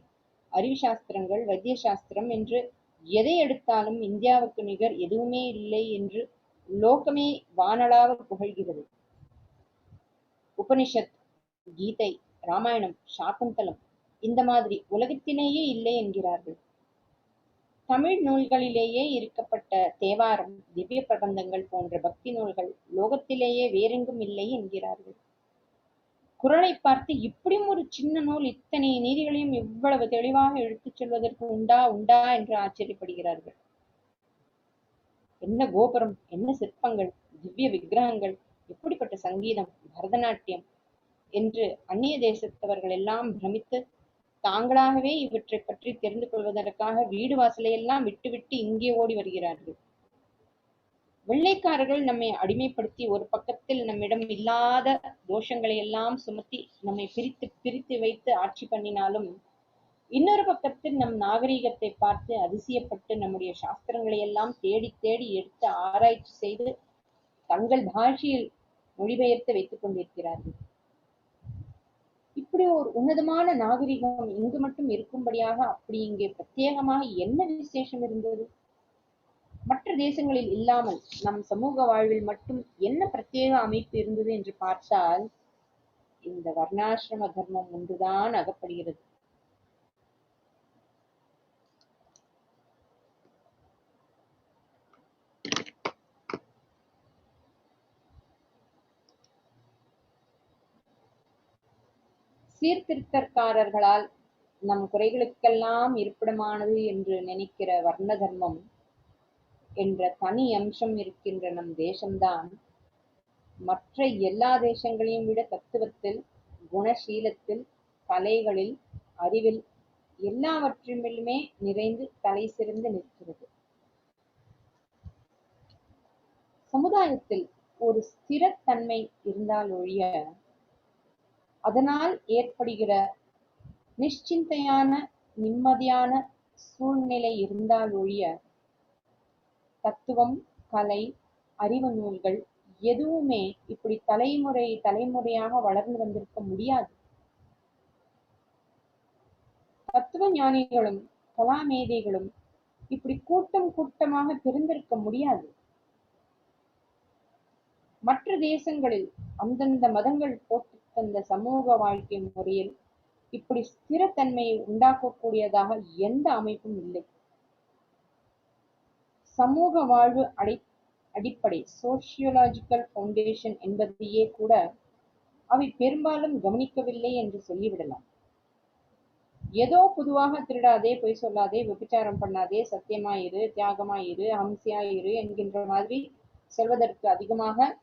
அறிவு சாஸ்திரங்கள், வைத்திய சாஸ்திரம் என்று எதை எடுத்தாலும் இந்தியாவுக்கு நிகர் எதுவுமே இல்லை என்று லோகமே வானளாவ புகழ்கிறது. உபனிஷத், கீதை, ராமாயணம், சாகுந்தலம் இந்த மாதிரி உலகத்திலேயே இல்லை என்கிறார்கள். தமிழ் நூல்களிலேயே இருக்கப்பட்ட தேவாரம், திவ்ய பிரபந்தங்கள் போன்ற பக்தி நூல்கள் லோகத்திலேயே வேறெங்கும் இல்லை என்கிறார்கள். குறளை பார்த்து இப்படியும் ஒரு சின்ன நூல் இத்தனை நீதிகளையும் இவ்வளவு தெளிவாக எடுத்துச் செல்வதற்கு உண்டா என்று ஆச்சரியப்படுகிறார்கள். என்ன கோபுரம், என்ன சிற்பங்கள், திவ்ய விக்கிரகங்கள், எப்படிப்பட்ட சங்கீதம், பரதநாட்டியம் என்று அந்நிய தேசத்தவர்கள் எல்லாம் பிரமித்து தாங்களாகவே இவற்றை பற்றி தெரிந்து கொள்வதற்காக வீடு வாசலையெல்லாம் விட்டுவிட்டு இங்கே ஓடி வருகிறார்கள். வெள்ளைக்காரர்கள் நம்மை அடிமைப்படுத்தி ஒரு பக்கத்தில் நம்மிடம் இல்லாத தோஷங்களை எல்லாம் சுமத்தி நம்மை பிரித்து வைத்து ஆட்சி பண்ணினாலும், இன்னொரு பக்கத்தில் நம் நாகரீகத்தை பார்த்து அதிசயப்பட்டு நம்முடைய சாஸ்திரங்களை எல்லாம் தேடி தேடி எடுத்து ஆராய்ச்சி செய்து தங்கள் பாஷையில் மொழிபெயர்த்து வைத்துக் கொண்டிருக்கிறார்கள். இப்படி ஒரு உன்னதமான நாகரிகம் இங்கு மட்டும் இருக்கும்படியாக அப்படி இங்கே பிரத்யேகமாக என்ன விசேஷம் இருந்தது? மற்ற தேசங்களில் இல்லாமல் நம் சமூக வாழ்வில் மட்டும் என்ன பிரத்யேக அமைப்பு இருந்தது என்று பார்த்தால் இந்த வர்ணாசிரம தர்மம் ஒன்றுதான் அகப்படுகிறது. சீர்திருத்தக்காரர்களால் நம் குறைகளுக்கெல்லாம் இருப்பிடமானது என்று நினைக்கிற வர்ண தர்மம் என்ற தனி அம்சம் இருக்கின்ற நம் தேசம்தான் மற்ற எல்லா தேசங்களையும் விட தத்துவத்தில், குணசீலத்தில், கலைகளில், அறிவில் எல்லாவற்றிலுமே நிறைந்து தலை சிறந்து நிற்கிறது. சமுதாயத்தில் ஒரு ஸ்திரத்தன்மை இருந்தால் ஒழிய அதனால் ஏற்படுகிற நிಶ್ಚಿಂತೆயான நிம்மதியான சூழ்நிலை இருந்தால் ஒழிய தத்துவம், கலை, அறிவு நூல்கள் எதுவுமே இப்படி தலைமுறையாக வளர்ந்து வந்திருக்க முடியாது. தத்துவ ஞானிகளும் கலாமேதைகளும் இப்படி கூட்டம் கூட்டமாக பிரிந்திருக்க முடியாது. மற்ற தேசங்களில் அந்தந்த மதங்கள் போட்டு தந்த சமூக வாழ்க்கை முறையில் இப்படி ஸ்திரத்தன்மையை உண்டாக்கக்கூடியதாக எந்த அமைப்பும் இல்லை. சமூக வாழ்வு அடிப்படை சோசியோலாஜிக்கல் ஃபவுண்டேஷன் என்பதையே கூட அவை பெரும்பாலும் கவனிக்கவில்லை என்று சொல்லிவிடலாம். ஏதோ பொதுவாக திருடாதே, பொய் சொல்லாதே, விபச்சாரம் பண்ணாதே, சத்தியமாயிரு, தியாகமாயிரு, அம்சியாயிரு என்கின்ற மாதிரி சொல்வதற்கு அதிகமாக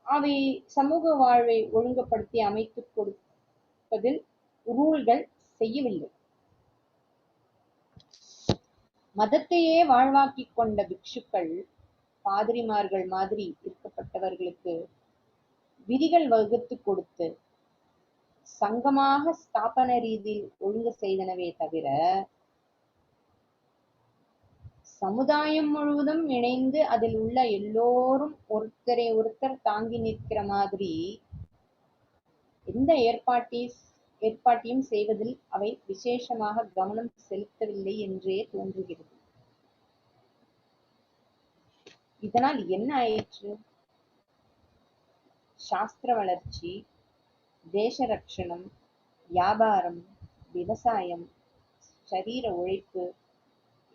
அவை சமூக வாழ்வை ஒழுங்குபடுத்தி அமைத்துக் கொடுப்பதில் ரூல்கள் செய்யவில்லை. மதத்தையே வாழ்வாக்கிக் கொண்ட பிக்ஷுக்கள், பாதிரிமார்கள் மாதிரி இருக்கப்பட்டவர்களுக்கு விதிகள் வகுத்து கொடுத்து சங்கமாக ஸ்தாபன ரீதியில் ஒழுங்கு செய்தனவே தவிர சமுதாயம் முழுவதும் இணைந்து அதில் உள்ள எல்லோரும் ஒருத்தரை ஒருத்தர் தாங்கி நிற்கிற மாதிரி எந்த ஏற்பாட்டையும் செய்வதில் அவை விசேஷமாக கவனம் செலுத்தவில்லை என்றே தோன்றுகிறது. இதனால் என்ன ஆயிற்று? சாஸ்திர வளர்ச்சி, தேச ரட்சணம், வியாபாரம், விவசாயம், சரீர உழைப்பு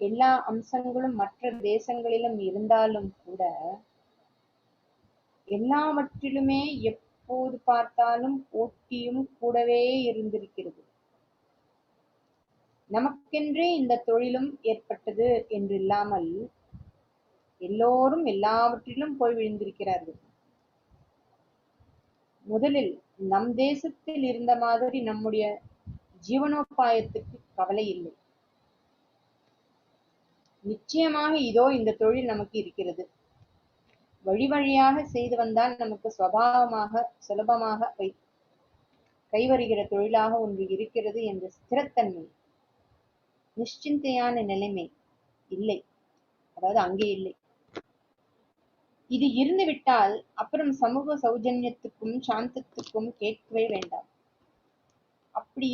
எல்லா அம்சங்களும் மற்ற தேசங்களிலும் இருந்தாலும் கூட எல்லாவற்றிலுமே எப்போது பார்த்தாலும் போட்டியும் கூடவே இருந்திருக்கிறது. நமக்கென்றே இந்த தொழிலும் ஏற்பட்டது என்றில்லாமல் எல்லோரும் எல்லாவற்றிலும் போய் விழுந்திருக்கிறார்கள். முதலில் நம் தேசத்தில் இருந்த மாதிரி நம்முடைய ஜீவனோபாயத்துக்கு கவலை இல்லை. நிச்சயமாக இதோ இந்த தொழில் நமக்கு இருக்கிறது, வழி வழியாக செய்து வந்தால் நமக்கு சுபாவமாக சுலபமாக கைவருகிற தொழிலாக ஒன்று இருக்கிறது என்ற ஸ்திரத்தன்மை, நிশ্চিந்தையான நிலைமை இல்லை. அதாவது அங்கே இல்லை. இது இருந்துவிட்டால் அப்புறம் சமூக சௌஜன்யத்துக்கும் சாந்தத்துக்கும் கேட்கவே வேண்டாம். அப்படி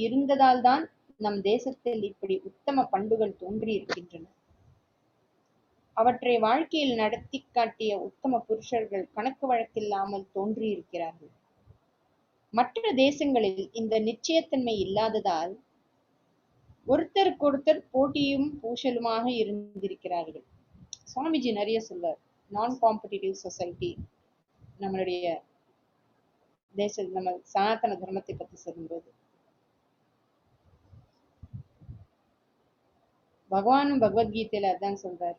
இருந்ததால்தான் நம் தேசத்தில் இப்படி உத்தம பண்புகள் தோன்றி இருக்கின்றன. அவற்றை வாழ்க்கையில் நடத்தி காட்டிய உத்தம புருஷர்கள் கணக்கு வழக்கில்லாமல் தோன்றியிருக்கிறார்கள். மற்ற தேசங்களில் இந்த நிச்சயத்தன்மை இல்லாததால் ஒருத்தருக்கொருத்தர் போட்டியும் பூசலுமாக இருந்திருக்கிறார்கள். சுவாமிஜி நிறைய சொல்றார், நான் காம்படிட்டிவ் சொசைட்டி. நம்மளுடைய நம்ம சனாதன தர்மத்தை பத்தி சொல்லும்போது பகவானும் பகவத்கீதையில அதான் சொல்றார்,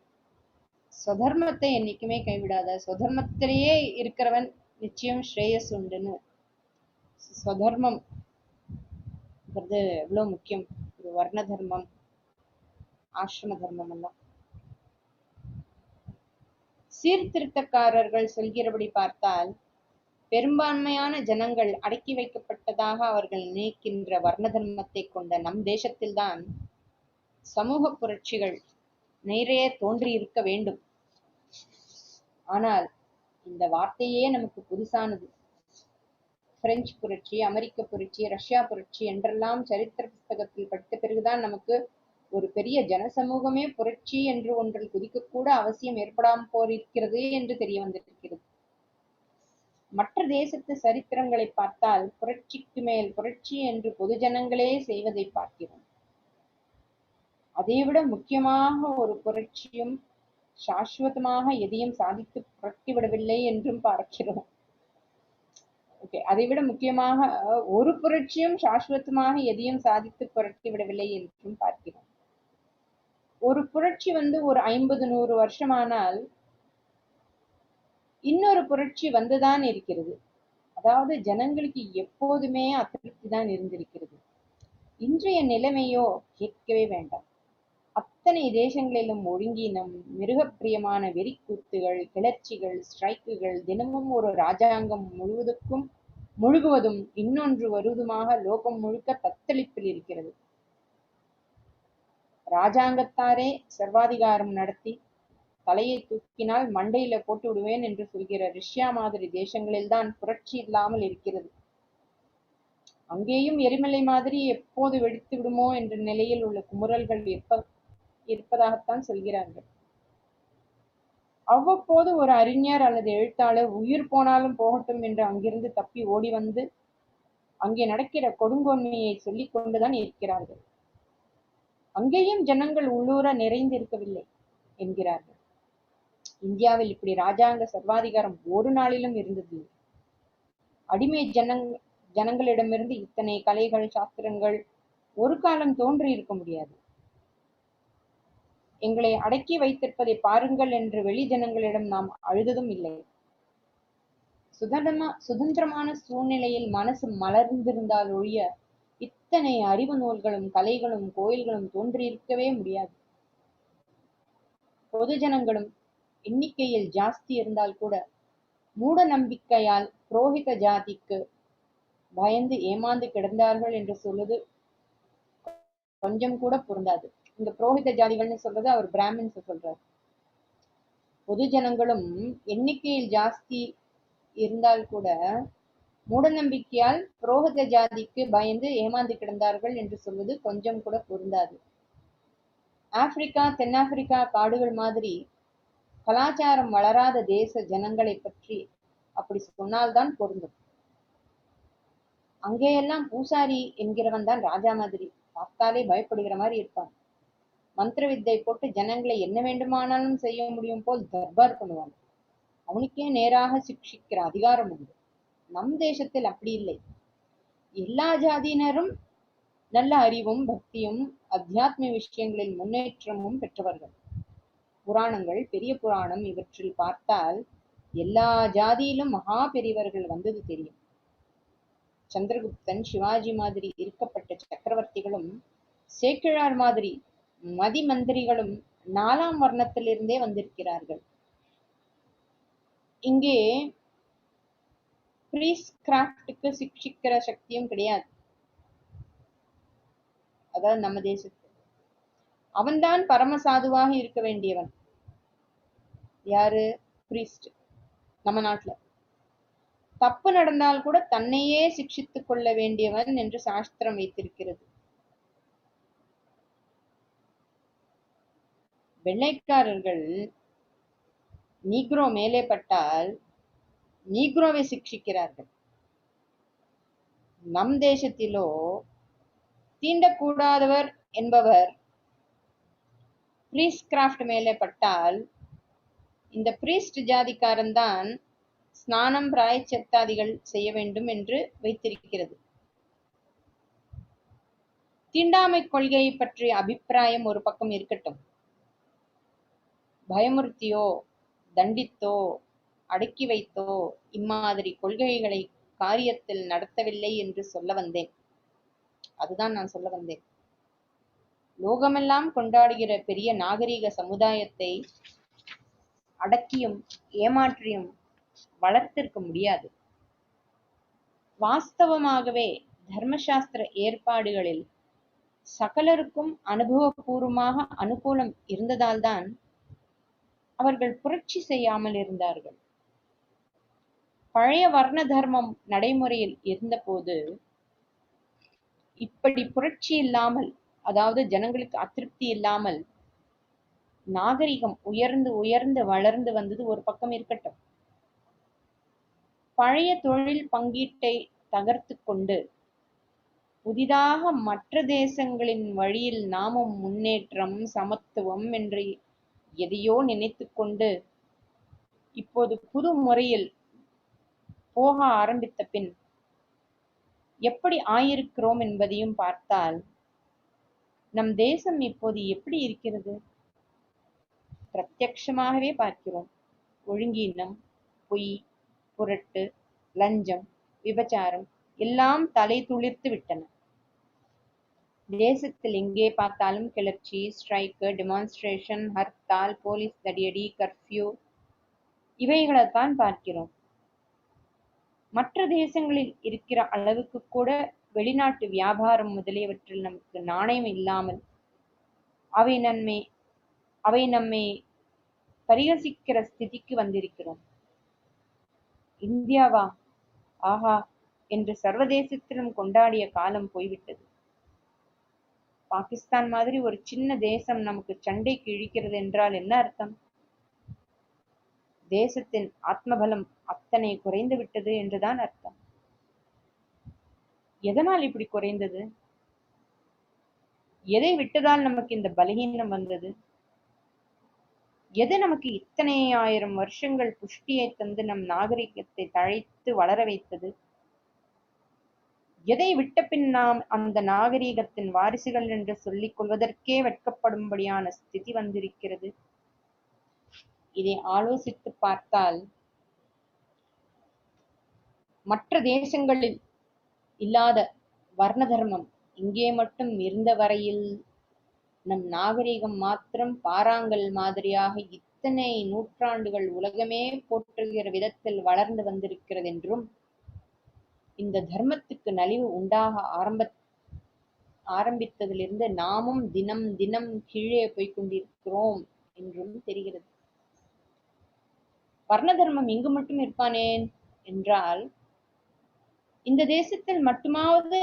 ஸ்வதர்மத்தை என்னைக்குமே கைவிடாத, ஸ்வதர்மத்திலேயே இருக்கிறவன் நிச்சயம் ஸ்ரேயஸ் உண்டுன்னு. ஸ்வதர்மம் எவ்வளவு முக்கியம். ஒரு வர்ண தர்மம், ஆசிரம தர்மம் எல்லாம். சீர்திருத்தக்காரர்கள் சொல்கிறபடி பார்த்தால் பெரும்பான்மையான ஜனங்கள் அடக்கி வைக்கப்பட்டதாக அவர்கள் நினைக்கின்ற வர்ண தர்மத்தை கொண்ட நம் தேசத்தில்தான் சமூக புரட்சிகள் நிறைய தோன்றி இருக்க வேண்டும். ஆனால் இந்த வார்த்தையே நமக்கு புதுசானது. பிரெஞ்சு புரட்சி, அமெரிக்க புரட்சி, ரஷ்யா புரட்சி என்றெல்லாம் சரித்திர புஸ்தகத்தில் படித்த பிறகுதான் நமக்கு ஒரு பெரிய ஜனசமூகமே புரட்சி என்று ஒன்றில் குதிக்கக்கூட அவசியம் ஏற்படாமல் போயிருக்கிறது என்று தெரிய வந்திருக்கிறது. மற்ற தேசத்து சரித்திரங்களை பார்த்தால் புரட்சிக்கு மேல் புரட்சி என்று பொதுஜனங்களே செய்வதை பார்க்கிறோம். அதைவிட முக்கியமாக ஒரு புரட்சியும் சாஸ்வதமாக எதையும் சாதித்து புரட்டிவிடவில்லை என்றும் பார்க்கிறோம். அதைவிட முக்கியமாக ஒரு புரட்சியும் சாஸ்வதமாக எதையும் சாதித்து புரட்டி விடவில்லை என்றும் பார்க்கிறோம். ஒரு புரட்சி ஒரு 50-100 வருஷமானால் இன்னொரு புரட்சி வந்துதான் இருக்கிறது. அதாவது ஜனங்களுக்கு எப்போதுமே அதிருப்தி தான் இருந்திருக்கிறது. இன்றைய நிலைமையோ கேட்கவே வேண்டாம். அத்தனை தேசங்களிலும் ஒழுங்கினம், மிருகப்பிரியமான வெறிக்கூத்துகள், கிளர்ச்சிகள், ஸ்ட்ரைக்குகள், தினமும் ஒரு ராஜாங்கம் முழுகுவதும் இன்னொன்று வருவதுமாக லோகம் முழுக்க தத்தளிப்பில் இருக்கிறது. ராஜாங்கத்தாரே சர்வாதிகாரம் நடத்தி தலையை தூக்கினால் மண்டையில போட்டு விடுவேன் என்று சொல்கிற ரஷ்யா மாதிரி தேசங்களில்தான் புரட்சி இல்லாமல் இருக்கிறது. அங்கேயும் எரிமலை மாதிரி எப்போது வெடித்து விடுமோ என்ற நிலையில் உள்ள குமுறல்கள் இருப்பதாகத்தான் சொல்கிறார்கள். அவ்வப்போது ஒரு அறிஞர் அல்லது எழுத்தாளர் உயிர் போனாலும் போகட்டும் என்று அங்கிருந்து தப்பி ஓடி வந்து அங்கே நடக்கிற கொடுங்கோன்மையை சொல்லிக் கொண்டுதான் இருக்கிறார்கள். அங்கேயும் ஜனங்கள் உள்ளூர நிறைந்திருக்கவில்லை என்கிறார்கள். இந்தியாவில் இப்படி ராஜாங்க சர்வாதிகாரம் ஒரு நாளிலும் இருந்தது. அடிமை ஜனங்களிடமிருந்து இத்தனை கலைகள், சாஸ்திரங்கள் ஒரு காலம் தோன்றி இருக்க முடியாது. எங்களை அடக்கி வைத்திருப்பதை பாருங்கள் என்று வெளி ஜனங்களிடம் நாம் அழுததும் இல்லை. சுதந்திரமான சூழ்நிலையில் மனசு மலர்ந்திருந்தால் ஒழிய இத்தனை அறிவு நூல்களும் கலைகளும் கோயில்களும் தோன்றியிருக்கவே முடியாது. பொது ஜனங்களும் எண்ணிக்கையில் ஜாஸ்தி இருந்தால் கூட மூட நம்பிக்கையால் புரோகித ஜாதிக்கு பயந்து ஏமாந்து கிடந்தார்கள் என்று சொல்வது கொஞ்சம் கூட பொருந்தாது. இந்த புரோகித ஜாதிகள்னு சொல்றது அவர் பிராமின்ஸ் சொல்றார். பொது ஜனங்களும் எண்ணிக்கையில் ஜாஸ்தி இருந்தால் கூட மூட நம்பிக்கையால் புரோகித ஜாதிக்கு பயந்து ஏமாந்து கிடந்தார்கள் என்று சொல்வது கொஞ்சம் கூட பொருந்தாது. ஆப்பிரிக்கா, தென்னாப்பிரிக்கா காடுகள் மாதிரி கலாச்சாரம் வளராத தேச ஜனங்களை பற்றி அப்படி சொன்னால்தான் பொருந்தும். அங்கேயெல்லாம் பூசாரி என்கிறவன் தான் ராஜா மாதிரி. பார்த்தாலே பயப்படுகிற மாதிரி இருப்பான். மந்திர வித்தை போட்டு ஜனங்களை என்ன வேண்டுமானாலும் செய்ய முடியும் போல் தர்பார் பண்ணுவான். அவனுக்கே நேராக சிக்ஷிக்கிற அதிகாரம் உண்டு. நம் தேசத்தில் அப்படி இல்லை. எல்லா ஜாதியினரும் நல்ல அறிவும் பக்தியும் அத்தியாத்ம விஷயங்களில் முன்னேற்றமும் பெற்றவர்கள். புராணங்கள், பெரிய புராணம் இவற்றில் பார்த்தால் எல்லா ஜாதியிலும் மகா பெரியவர்கள் வந்தது தெரியும். சந்திரகுப்தன், சிவாஜி மாதிரி இருக்கப்பட்ட சக்கரவர்த்திகளும், சேக்கிழார் மாதிரி மதி மந்திரிகளும் 4ஆம் வர்ணத்திலிருந்தே வந்திருக்கிறார்கள். இங்கே பிரீஸ் கிராஃப்டுக்கு சிக்ஷிக்கிற சக்தியும் கிடையாது. அதாவது நம்ம தேசத்தில் அவன்தான் பரமசாதுவாக இருக்க வேண்டியவன். யாரு? பிரீஸ்ட். நம்ம நாட்டுல தப்பு நடந்தால் கூட தன்னையே சிக்ஷித்துக் கொள்ள வேண்டியவன் என்று சாஸ்திரம் வைத்திருக்கிறது. வெள்ளைக்காரர்கள் நீக்ரோ மேலே பட்டால் நீக்ரோவை சிக்ஷிக்கிறார்கள். நம் தேசத்திலோ தீண்டக்கூடாதவர் என்பவர் பிரீஸ்ட் கிராஃப்ட் மேலே பட்டால் இந்த பிரீஸ்ட் ஜாதிக்காரன் தான் ஸ்நானம் பிராயச்சித்தாதிகள் செய்ய வேண்டும் என்று வைத்திருக்கிறது. தீண்டாமை கொள்கையை பற்றிய அபிப்பிராயம் ஒரு பக்கம் இருக்கட்டும். பயமுறுத்தியோ தண்டித்தோ அடக்கி வைத்தோ இம்மாதிரி கொள்கைகளை காரியத்தில் நடத்தவில்லை என்று சொல்ல வந்தேன். அதுதான் நான் சொல்ல வந்தேன். லோகமெல்லாம் கொண்டாடுகிற பெரிய நாகரீக சமுதாயத்தை அடக்கியும் ஏமாற்றியும் வளர்த்திருக்க முடியாது. வாஸ்தவமாகவே தர்மசாஸ்திர ஏற்பாடுகளில் சகலருக்கும் அனுபவபூர்வமாக அனுகூலம் இருந்ததால்தான் அவர்கள் புரட்சி செய்யாமல் இருந்தார்கள். பழைய வர்ண தர்மம் நடைமுறையில் இருந்தபோது இப்படி புரட்சி இல்லாமல், அதாவது ஜனங்களுக்கு அதிருப்தி இல்லாமல் நாகரிகம் உயர்ந்து உயர்ந்து வளர்ந்து வந்தது ஒரு பக்கம் இருக்கட்டும். பழைய தொழில் பங்கீட்டை தகர்த்து கொண்டு புதிதாக மற்ற தேசங்களின் வழியில் நாமும் முன்னேற்றம் சமத்துவம் என்று எதையோ நினைத்து கொண்டு இப்போது புது முறையில் போக ஆரம்பித்த பின் எப்படி ஆயிருக்கிறோம் என்பதையும் பார்த்தால் நம் தேசம் இப்போது எப்படி இருக்கிறது? பிரத்யக்ஷமாகவே பார்க்கிறோம். ஒழுங்கீனம், பொய், புரட்டு, லஞ்சம், விபச்சாரம் எல்லாம் தலை துளிர்த்து விட்டன. தேசத்தில் எங்கே பார்த்தாலும் கிளர்ச்சி, ஸ்ட்ரைக்கு, டெமான்ஸ்ட்ரேஷன், ஹர்த்தால், போலீஸ் தடியடி, கர்ஃப்யூ இவைகளைத்தான் பார்க்கிறோம். மற்ற தேசங்களில் இருக்கிற அளவுக்கு கூட வெளிநாட்டு வியாபாரம் முதலியவற்றில் நமக்கு நாணயம் இல்லாமல் அவை நம்மை பரிகசிக்கிற ஸ்திதிக்கு வந்திருக்கிறோம். இந்தியாவா ஆஹா என்று சர்வதேசத்திலும் கொண்டாடிய காலம் போய்விட்டது. பாகிஸ்தான் மாதிரி ஒரு சின்ன தேசம் நமக்கு சண்டைக்கு இழுக்கிறது என்றால் என்ன அர்த்தம்? தேசத்தின் ஆத்மபலம் அத்தனை குறைந்து விட்டது என்றுதான் அர்த்தம். எதனால் இப்படி குறைந்தது? எதை விட்டதால் நமக்கு இந்த பலகீனம் வந்தது? எது நமக்கு இத்தனை 1000 வருஷங்கள் புஷ்டியை தந்து நம் நாகரிகத்தை தழைத்து வளர வைத்தது? எதை விட்ட பின் நாம் அந்த நாகரீகத்தின் வாரிசுகள் என்று சொல்லிக் கொள்வதற்கே வெட்கப்படும்படியான ஸ்திதி வந்திருக்கிறது? இதை ஆலோசித்து பார்த்தால் மற்ற தேசங்களில் இல்லாத வர்ண தர்மம் இங்கே மட்டும் இருந்த வரையில் நம் நாகரீகம் மாத்திரம் பாறாங்கல் மாதிரியாக இத்தனை நூற்றாண்டுகள் உலகமே போற்றுகிற விதத்தில் வளர்ந்து வந்திருக்கிறது என்றும், இந்த தர்மத்துக்கு நலிவு உண்டாக ஆரம்பித்ததிலிருந்து நாமும் தினம் தினம் கீழே போய்கொண்டிருக்கிறோம் என்றும் தெரிகிறது. வர்ண தர்மம் இங்கு மட்டும் இருப்பானேன் என்றால், இந்த தேசத்தில் மட்டுமாவது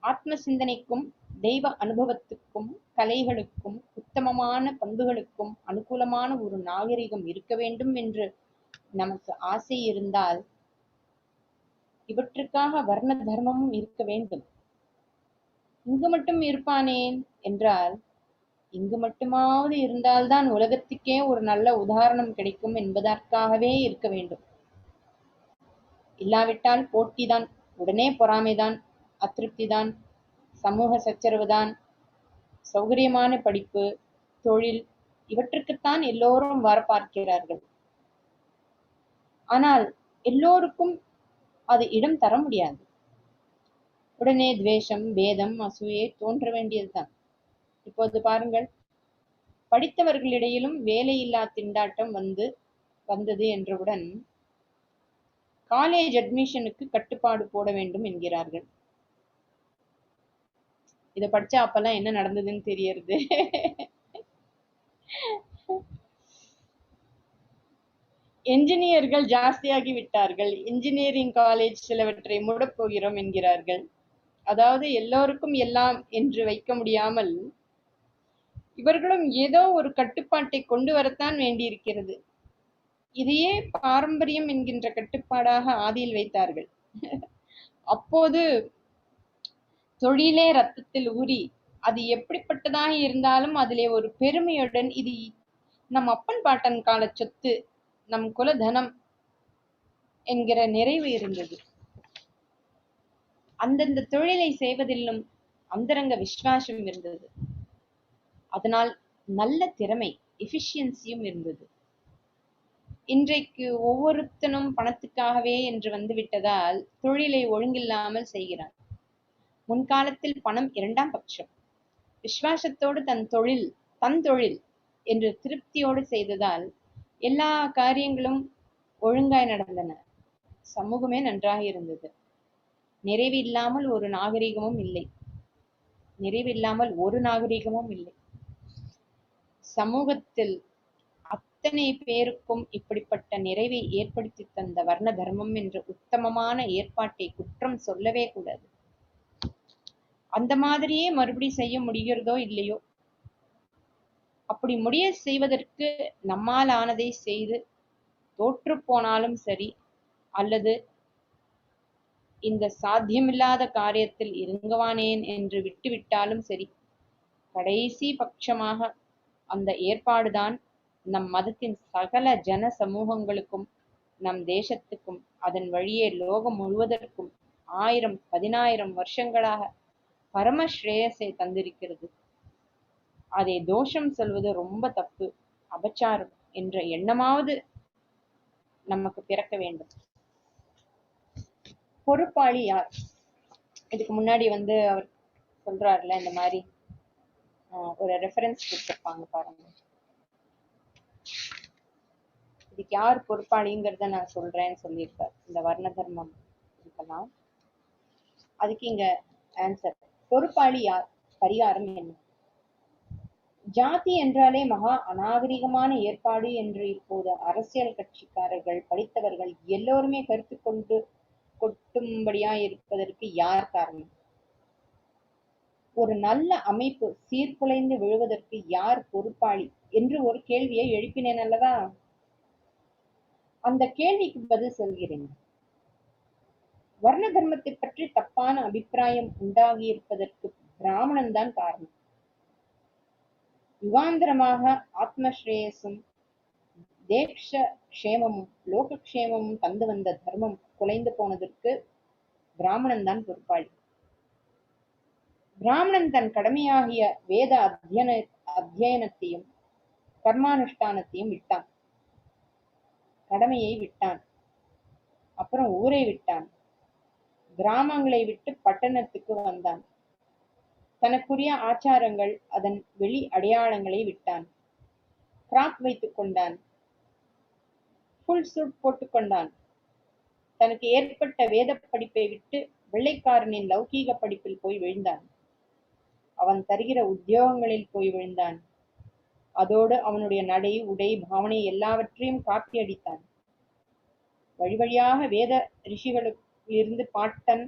ஆத்ம சிந்தனைக்கும் தெய்வ அனுபவத்துக்கும் கலைகளுக்கும் உத்தமமான பண்புகளுக்கும் அனுகூலமான ஒரு நாகரிகம் இருக்க வேண்டும் என்று நமக்கு ஆசை இருந்தால் இவற்றுக்காக வர்ண தர்மமும் இருக்க வேண்டும். இங்கு மட்டும் இருப்பானேன் என்றால், இங்கு மட்டுமாவது இருந்தால்தான் உலகத்துக்கே ஒரு நல்ல உதாரணம் கிடைக்கும் என்பதற்காகவே இருக்க வேண்டும். இல்லாவிட்டால் போட்டிதான், உடனே பொறாமைதான், அதிருப்திதான், சமூக சச்சரவுதான், சௌகரியமான படிப்பு, தொழில் இவற்றுக்குத்தான் எல்லோரும் வர பார்க்கிறார்கள். ஆனால் எல்லோருக்கும் அது இடம் தர முடியாது. உடனே துவேஷம், பேதம், அசூயை தோன்ற வேண்டியதுதான். இப்போது பாருங்கள், படித்தவர்களிடையிலும் வேலையில்லா திண்டாட்டம் வந்தது என்றவுடன் காலேஜ் அட்மிஷனுக்கு கட்டுப்பாடு போட வேண்டும் என்கிறார்கள். இத படிச்சா அப்பெல்லாம் என்ன நடந்ததுன்னு தெரியறது. என்ஜினியர்கள் ஜாஸ்தியாகி விட்டார்கள், இன்ஜினியரிங் காலேஜ் சிலவற்றை மூடப் போகிறோம் என்கிறார்கள். அதாவது எல்லோருக்கும் எல்லாம் என்று வைக்க முடியாமல் இவர்களும் ஏதோ ஒரு கட்டுப்பாட்டை கொண்டு வரத்தான் வேண்டியிருக்கிறது. இதையே பாரம்பரியம் என்கின்ற கட்டுப்பாடாக ஆதியில் வைத்தார்கள். அப்போது தொழிலே ரத்தத்தில் ஊறி அது எப்படிப்பட்டதாக இருந்தாலும் அதிலே ஒரு பெருமையுடன் இது நம் அப்பன் பாட்டன் கால சொத்து, நம் குலதனம் என்கிற நிறைவு இருந்தது. அந்தந்த தொழிலை செய்வதிலும் அந்தரங்க விசுவாசம் இருந்தது. அதனால் நல்ல திறமை, எஃபிஷியன்சியும் இருந்தது. இன்றைக்கு ஒவ்வொருத்தனும் பணத்துக்காகவே என்று வந்துவிட்டதால் தொழிலை ஒழுங்கில்லாமல் செய்கிறான். முன்காலத்தில் பணம் இரண்டாம் பட்சம். விசுவாசத்தோடு தன் தொழில் என்று திருப்தியோடு செய்ததால் எல்லா காரியங்களும் ஒழுங்காய் நடந்தன. சமூகமே நன்றாக இருந்தது. நிறைவு இல்லாமல் ஒரு நாகரிகமும் இல்லை. சமூகத்தில் அத்தனை பேருக்கும் இப்படிப்பட்ட நிறைவை ஏற்படுத்தி தந்த வர்ண தர்மம் என்ற உத்தமமான ஏற்பாட்டை குற்றம் சொல்லவே கூடாது. அந்த மாதிரியே மறுபடி செய்ய முடிகிறதோ இல்லையோ, அப்படி முடிய செய்வதற்கு நம்மால் ஆனதை செய்து தோற்று போனாலும் சரி, அல்லது இந்த சாத்தியமில்லாத காரியத்தில் இறங்குவானேன் என்று விட்டுவிட்டாலும் சரி, கடைசி பட்சமாக அந்த ஏற்பாடுதான் நம் மதத்தின் சகல ஜன சமூகங்களுக்கும், நம் தேசத்துக்கும், அதன் வழியே லோகம் முழுவதற்கும் 1000 10,000 வருஷங்களாக பரமஸ்ரேயஸை தந்திருக்கிறது. அதை தோஷம் சொல்வது ரொம்ப தப்பு, அபச்சாரம் என்ற எண்ணமாவது நமக்கு பிறக்க வேண்டும். பொறுப்பாளி யார்? இதுக்கு முன்னாடி அவர் சொல்றாருல, இந்த மாதிரி ஒரு ரெஃபரன்ஸ் கொடுத்திருப்பாங்க பாருங்க. இதுக்கு யார் பொறுப்பாளிங்கிறத நான் சொல்றேன்னு சொல்லியிருக்கார். இந்த வர்ண தர்மம் இருக்கலாம். அதுக்கு இங்க ஆன்சர், பொறுப்பாளி யார், பரிகாரம் என்ன? ஜாதி என்றாலே மகா அநாகரிகமான ஏற்பாடு என்று இப்போது அரசியல் கட்சிக்காரர்கள், படித்தவர்கள் எல்லோருமே கருத்து கொட்டும்படியா இருப்பதற்கு யார் காரணம்? ஒரு நல்ல அமைப்பு சீர்குலைந்து விழுவதற்கு யார் பொறுப்பாளி என்று ஒரு கேள்வியை எழுப்பினேன் அல்லவா? அந்த கேள்விக்கு பதில் சொல்கிறேன். வர்ண தர்மத்தை பற்றி தப்பான அபிப்பிராயம் உண்டாகியிருப்பதற்கு பிராமணன் தான் காரணம். யுகாந்திரமாக ஆத்மஸ்ரேயஸும் தேச க்ஷேமமும் லோக க்ஷேமமும் தந்து வந்த தர்மம் குலைந்து போனதற்கு பிராமணன் தான் பொறுப்பாளி. பிராமணன் தன் கடமையாகிய வேத அத்தியனத்தையும் கர்மானுஷ்டானத்தையும் விட்டான். கடமையை விட்டான், அப்புறம் ஊரை விட்டான், கிராமங்களை விட்டு பட்டணத்துக்கு வந்தான். தனக்குரிய ஆச்சாரங்கள், அதன் வெளி அடையாளங்களை விட்டான். கிராப் வைத்துக் கொண்டான், ஃபுல் சூட் போட்டுக்கொண்டான். தனக்கு ஏற்பட்ட வேத படிப்பை விட்டு வெள்ளைக்காரனின் லௌகீக படிப்பில் போய் விழுந்தான். அவன் தருகிற உத்தியோகங்களில் போய் விழுந்தான். அதோடு அவனுடைய நடை, உடை, பாவனை எல்லாவற்றையும் காப்பி அடித்தான். வழி வழியாக வேத ரிஷிகளிலிருந்து பாட்டன்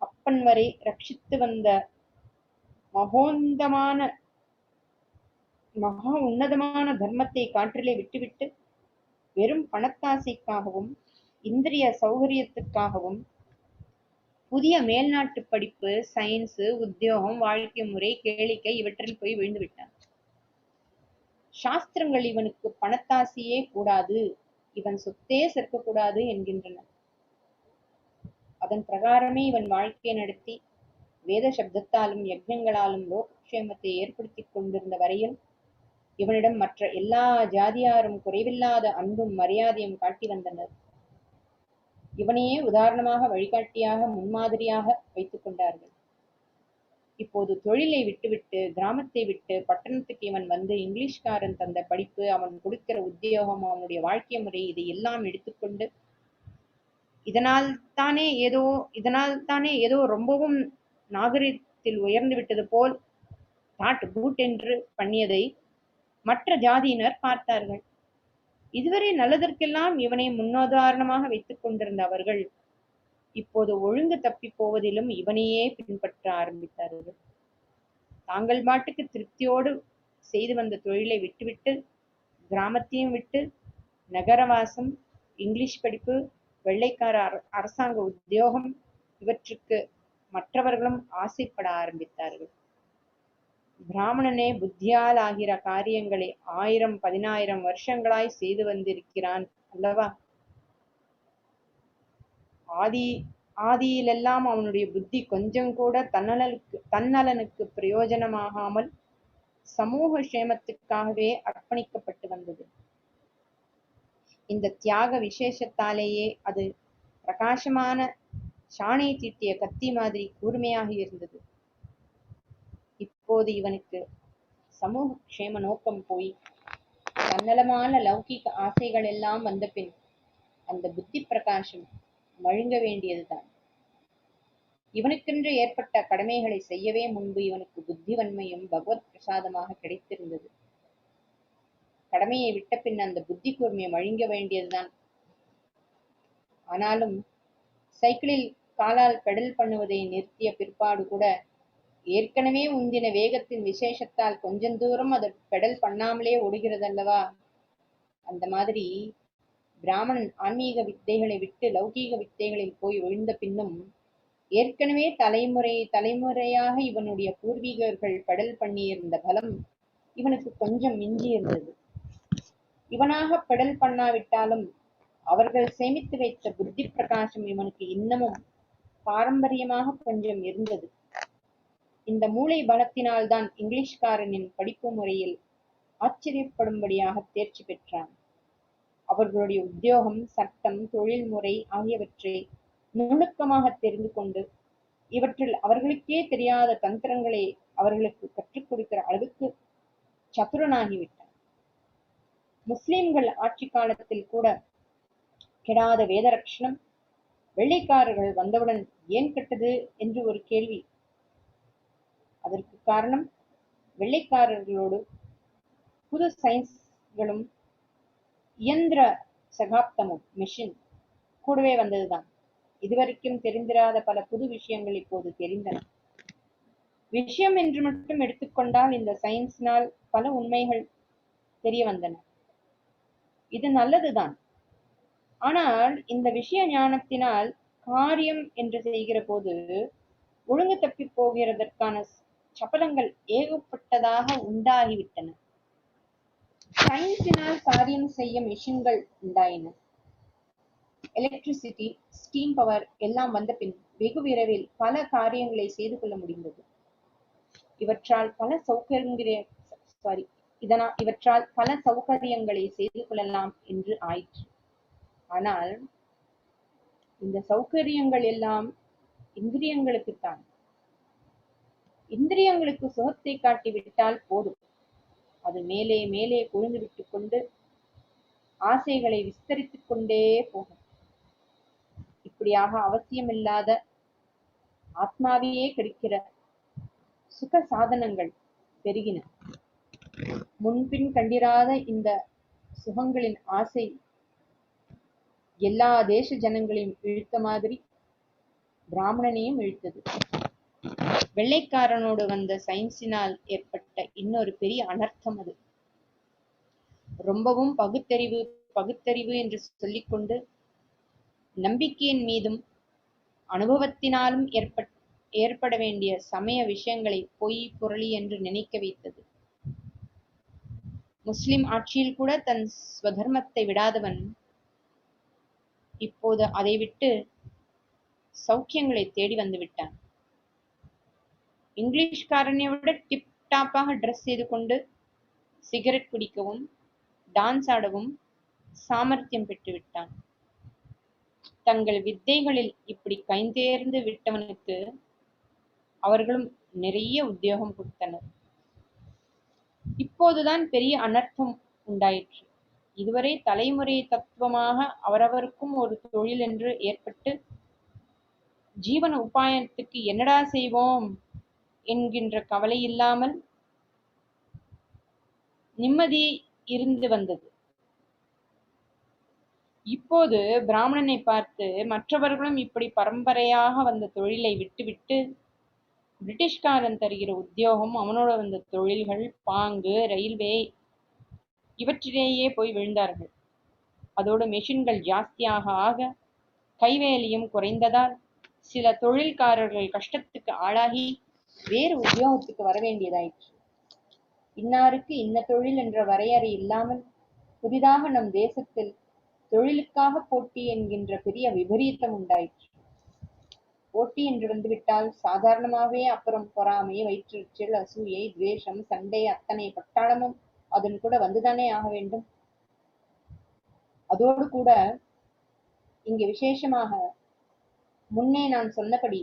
அப்பன் வரை ரட்சித்து வந்த மகா உன்னதமான தர்மத்தை காற்றிலே விட்டுவிட்டு வெறும் பணத்தாசைக்காகவும் இந்திரிய சௌகரியத்துக்காகவும் புதிய மேல்நாட்டு படிப்பு, சயின்ஸ், உத்தியோகம், வாழ்க்கை முறை, கேளிக்கை இவற்றில் போய் விழுந்து விட்டான். சாஸ்திரங்கள் இவனுக்கு பணத்தாசையே கூடாது, இவன் சொத்தே சேர்க்கக்கூடாது என்கின்றன. அதன் பிரகாரமே இவன் வாழ்க்கை நடத்தி வேத சப்தத்தாலும் யஜ்ஞங்களாலும் லோகக்ஷேமத்தை ஏற்படுத்திக் கொண்டிருந்த வரையில் இவனிடம் மற்ற எல்லா ஜாதியாரும் குறைவில்லாத அன்பும் மரியாதையும் காட்டி வந்தனர். இவனையே உதாரணமாக, வழிகாட்டியாக, முன்மாதிரியாக வைத்துக் கொண்டார்கள். இப்போது தொழிலை விட்டுவிட்டு, கிராமத்தை விட்டு பட்டணத்துக்கு இவன் வந்து இங்கிலீஷ்காரன் தந்த படிப்பு, அவன் கொடுக்கிற உத்தியோகம், அவனுடைய வாழ்க்கை முறை, இதை எல்லாம் எடுத்துக்கொண்டு இதனால் தானே ஏதோ ரொம்பவும் நாகரிகத்தில் உயர்ந்து விட்டது போல் தாட் பூட் என்று பண்ணியதை மற்ற ஜாதியினர் பார்த்தார்கள். இதுவரை நல்லதற்கெல்லாம் இவனை முன்னுதாரணமாக வைத்துக் கொண்டிருந்த அவர்கள் இப்போது ஒழுங்கு தப்பி போவதிலும் இவனையே பின்பற்ற ஆரம்பித்தார்கள். தாங்கள் பாட்டுக்கு திருப்தியோடு செய்து வந்த தொழிலை விட்டுவிட்டு, கிராமத்தையும் விட்டு, நகரவாசம், இங்கிலீஷ் படிப்பு, வெள்ளைக்கார அரசாங்க உத்தியோகம் இவற்றுக்கு மற்றவர்களும் ஆசைப்பட ஆரம்பித்தார்கள். பிராமணனே புத்தியால் ஆகிற காரியங்களை 1000-10,000 வருஷங்களாய் செய்து வந்திருக்கிறான் அல்லவா? ஆதியிலெல்லாம் அவனுடைய புத்தி கொஞ்சம் கூட தன்னலனுக்கு பிரயோஜனமாகாமல் சமூக சேமத்துக்காகவே அர்ப்பணிக்கப்பட்டு வந்தது. இந்த தியாக விசேஷத்தாலேயே அது பிரகாசமான சாணை தீட்டிய கத்தி மாதிரி கூர்மையாக இருந்தது. இப்போது இவனுக்கு சமூக க்ஷேம நோக்கம் போய் தன்னலமான லௌகிக ஆசைகள் எல்லாம் வந்த பின் அந்த புத்தி பிரகாசம் மழுங்க வேண்டியதுதான். இவனுக்கென்று ஏற்பட்ட கடமைகளை செய்யவே முன்பு இவனுக்கு புத்திவன்மையும் பகவத் பிரசாதமாக கிடைத்திருந்தது. கடமையை விட்ட பின் அந்த புத்தி கூர்மையை மழுங்க வேண்டியதுதான். ஆனாலும் சைக்கிளில் காலால் பெடல் பண்ணுவதை நிறுத்திய பிற்பாடு கூட ஏற்கனவே உந்தின வேகத்தின் விசேஷத்தால் கொஞ்சம் தூரம் அதை பெடல் பண்ணாமலே ஓடுகிறதல்லவா? அந்த மாதிரி பிராமணன் ஆன்மீக வித்தைகளை விட்டு லௌகீக வித்தைகளில் போய் விழுந்த பின்னும் ஏற்கனவே தலைமுறையாக இவனுடைய பூர்வீகர்கள் பெடல் பண்ணியிருந்த பலம் இவனுக்கு கொஞ்சம் மிஞ்சி இருந்தது. இவனாக பெடல் பண்ணாவிட்டாலும் அவர்கள் சேமித்து வைத்த புத்தி பிரகாசம் இவனுக்கு இன்னமும் பாரம்பரியமாக கொஞ்சம் இருந்தது. இந்த மூளை பலத்தினால்தான் இங்கிலீஷ்காரனின் படிப்பு முறையில் ஆச்சரியப்படும்படியாக தேர்ச்சி பெற்றான். அவர்களுடைய உத்தியோகம், சட்டம், தொழில்முறை ஆகியவற்றை நுணுக்கமாக தெரிந்து கொண்டு இவற்றில் அவர்களுக்கே தெரியாத தந்திரங்களை அவர்களுக்கு கற்றுக் கொடுக்கிற அளவுக்கு சதுரனாகிவிட்டான். முஸ்லிம்கள் ஆட்சி காலத்தில் கூட கெடாத வேதரட்சணம் வெள்ளைக்காரர்கள் வந்தவுடன் ஏன் கெட்டது என்று ஒரு கேள்வி. அதற்கு காரணம் வெள்ளைக்காரர்களோடு புது சயின்ஸ்களும் இயந்திர சகாப்தமும் மிஷின் கூடவே வந்ததுதான். இதுவரைக்கும் தெரிந்திராத பல புது விஷயங்கள் இப்போது தெரிந்தன. விஷயம் என்று மட்டும் எடுத்துக்கொண்டால் இந்த சயின்ஸினால் பல உண்மைகள் தெரிய வந்தன. இது நல்லதுதான். ஆனால் இந்த விஷய ஞானத்தினால் காரியம் என்று செய்கிற போது ஒழுங்கு தப்பி போகிறதற்கான சபலங்கள் ஏகப்பட்டதாக உண்டாகிவிட்டன. சயின்ஸினால் காரியம் செய்ய மிஷின்கள் உண்டாயின. எலக்ட்ரிசிட்டி, ஸ்டீம் பவர் எல்லாம் வந்த பின் வெகு விரைவில் பல காரியங்களை செய்து கொள்ள முடிந்தது. இவற்றால் பல சௌகரியங்களை செய்து கொள்ளலாம் என்று ஆயிற்று. ஆனால் இந்த சௌகரியங்கள் எல்லாம் இந்திரியங்களுக்குத்தான். இந்திரியங்களுக்கு சுகத்தை காட்டிவிட்டால் போதும், அது மேலே மேலே கொழுந்து விட்டுக் கொண்டு ஆசைகளை விஸ்தரித்துக் கொண்டே போகும். இப்படியாக அவசியமில்லாத ஆத்மாவையே கெடுக்கிற சுக சாதனங்கள் பெருகின. முன்பின் கண்டிராத இந்த சுகங்களின் ஆசை எல்லா தேச ஜனங்களையும் இழுத்த மாதிரி பிராமணனையும் இழுத்தது. வெள்ளைக்காரனோடு வந்த சயின்ஸினால் ஏற்பட்ட இன்னொரு பெரிய அனர்த்தம் அது. ரொம்பவும் பகுத்தறிவு என்று சொல்லிக்கொண்டு நம்பிக்கையின் மீதும் அனுபவத்தினாலும் ஏற்பட வேண்டிய சமய விஷயங்களை பொய் புரளி என்று நினைக்க வைத்தது. முஸ்லிம் ஆட்சியில் கூட தன் ஸ்வதர்மத்தை விடாதவன் இப்போது அதை விட்டு சௌக்கியங்களை தேடி வந்து விட்டான். இங்கிலீஷ்காரனை விட டிப் டாப்பாக ட்ரெஸ் செய்து கொண்டு சிகரெட் குடிக்கவும் டான்ஸ் ஆடவும் சாமர்த்தியம் பெற்று விட்டான். தங்கள் வித்தைகளில் இப்படி கைந்தேர்ந்து விட்டவனுக்கு அவர்களும் நிறைய உத்தியோகம் கொடுத்தனர். இப்போதுதான் பெரிய அனர்த்தம் உண்டாயிற்று. இதுவரை தலைமுறை தத்துவமாக அவரவருக்கும் ஒரு தொழில் என்று ஏற்பட்டு ஜீவன உபாயத்துக்கு என்னடா செய்வோம் என்கின்ற கவலை இல்லாமல் நிம்மதி இருந்து வந்தது. இப்போது பிராமணனை பார்த்து மற்றவர்களும் இப்படி பரம்பரையாக வந்த தொழிலை விட்டுவிட்டு பிரிட்டிஷ்காரன் தருகிற உத்தியோகம், அவனோட வந்த தொழில்கள், பாங்கு, ரயில்வே இவற்றிலேயே போய் விழுந்தார்கள். அதோடு மெஷின்கள் ஜாஸ்தியாக ஆக கைவேலியும் குறைந்ததால் சில தொழில்காரர்கள் கஷ்டத்துக்கு ஆளாகி வேறு உத்தியோகத்துக்கு வர வேண்டியதாயிற்று. இன்னாருக்கு இன்ன தொழில் என்ற வரையறை இல்லாமல் புதிதாக நம் தேசத்தில் தொழிலுக்காக போட்டி என்கின்ற பெரிய விபரீதம் உண்டாயிற்று. போட்டி என்று வந்துவிட்டால் சாதாரணமாகவே அப்புறம் பொறாமை, வயிற்றெரிச்சல், அசூயை, துவேஷம், சண்டை அத்தனை பட்டாளமும் அதன் கூட வந்துதானே ஆக வேண்டும். அதோடு கூட இங்கு விசேஷமாக முன்னே நான் சொன்னபடி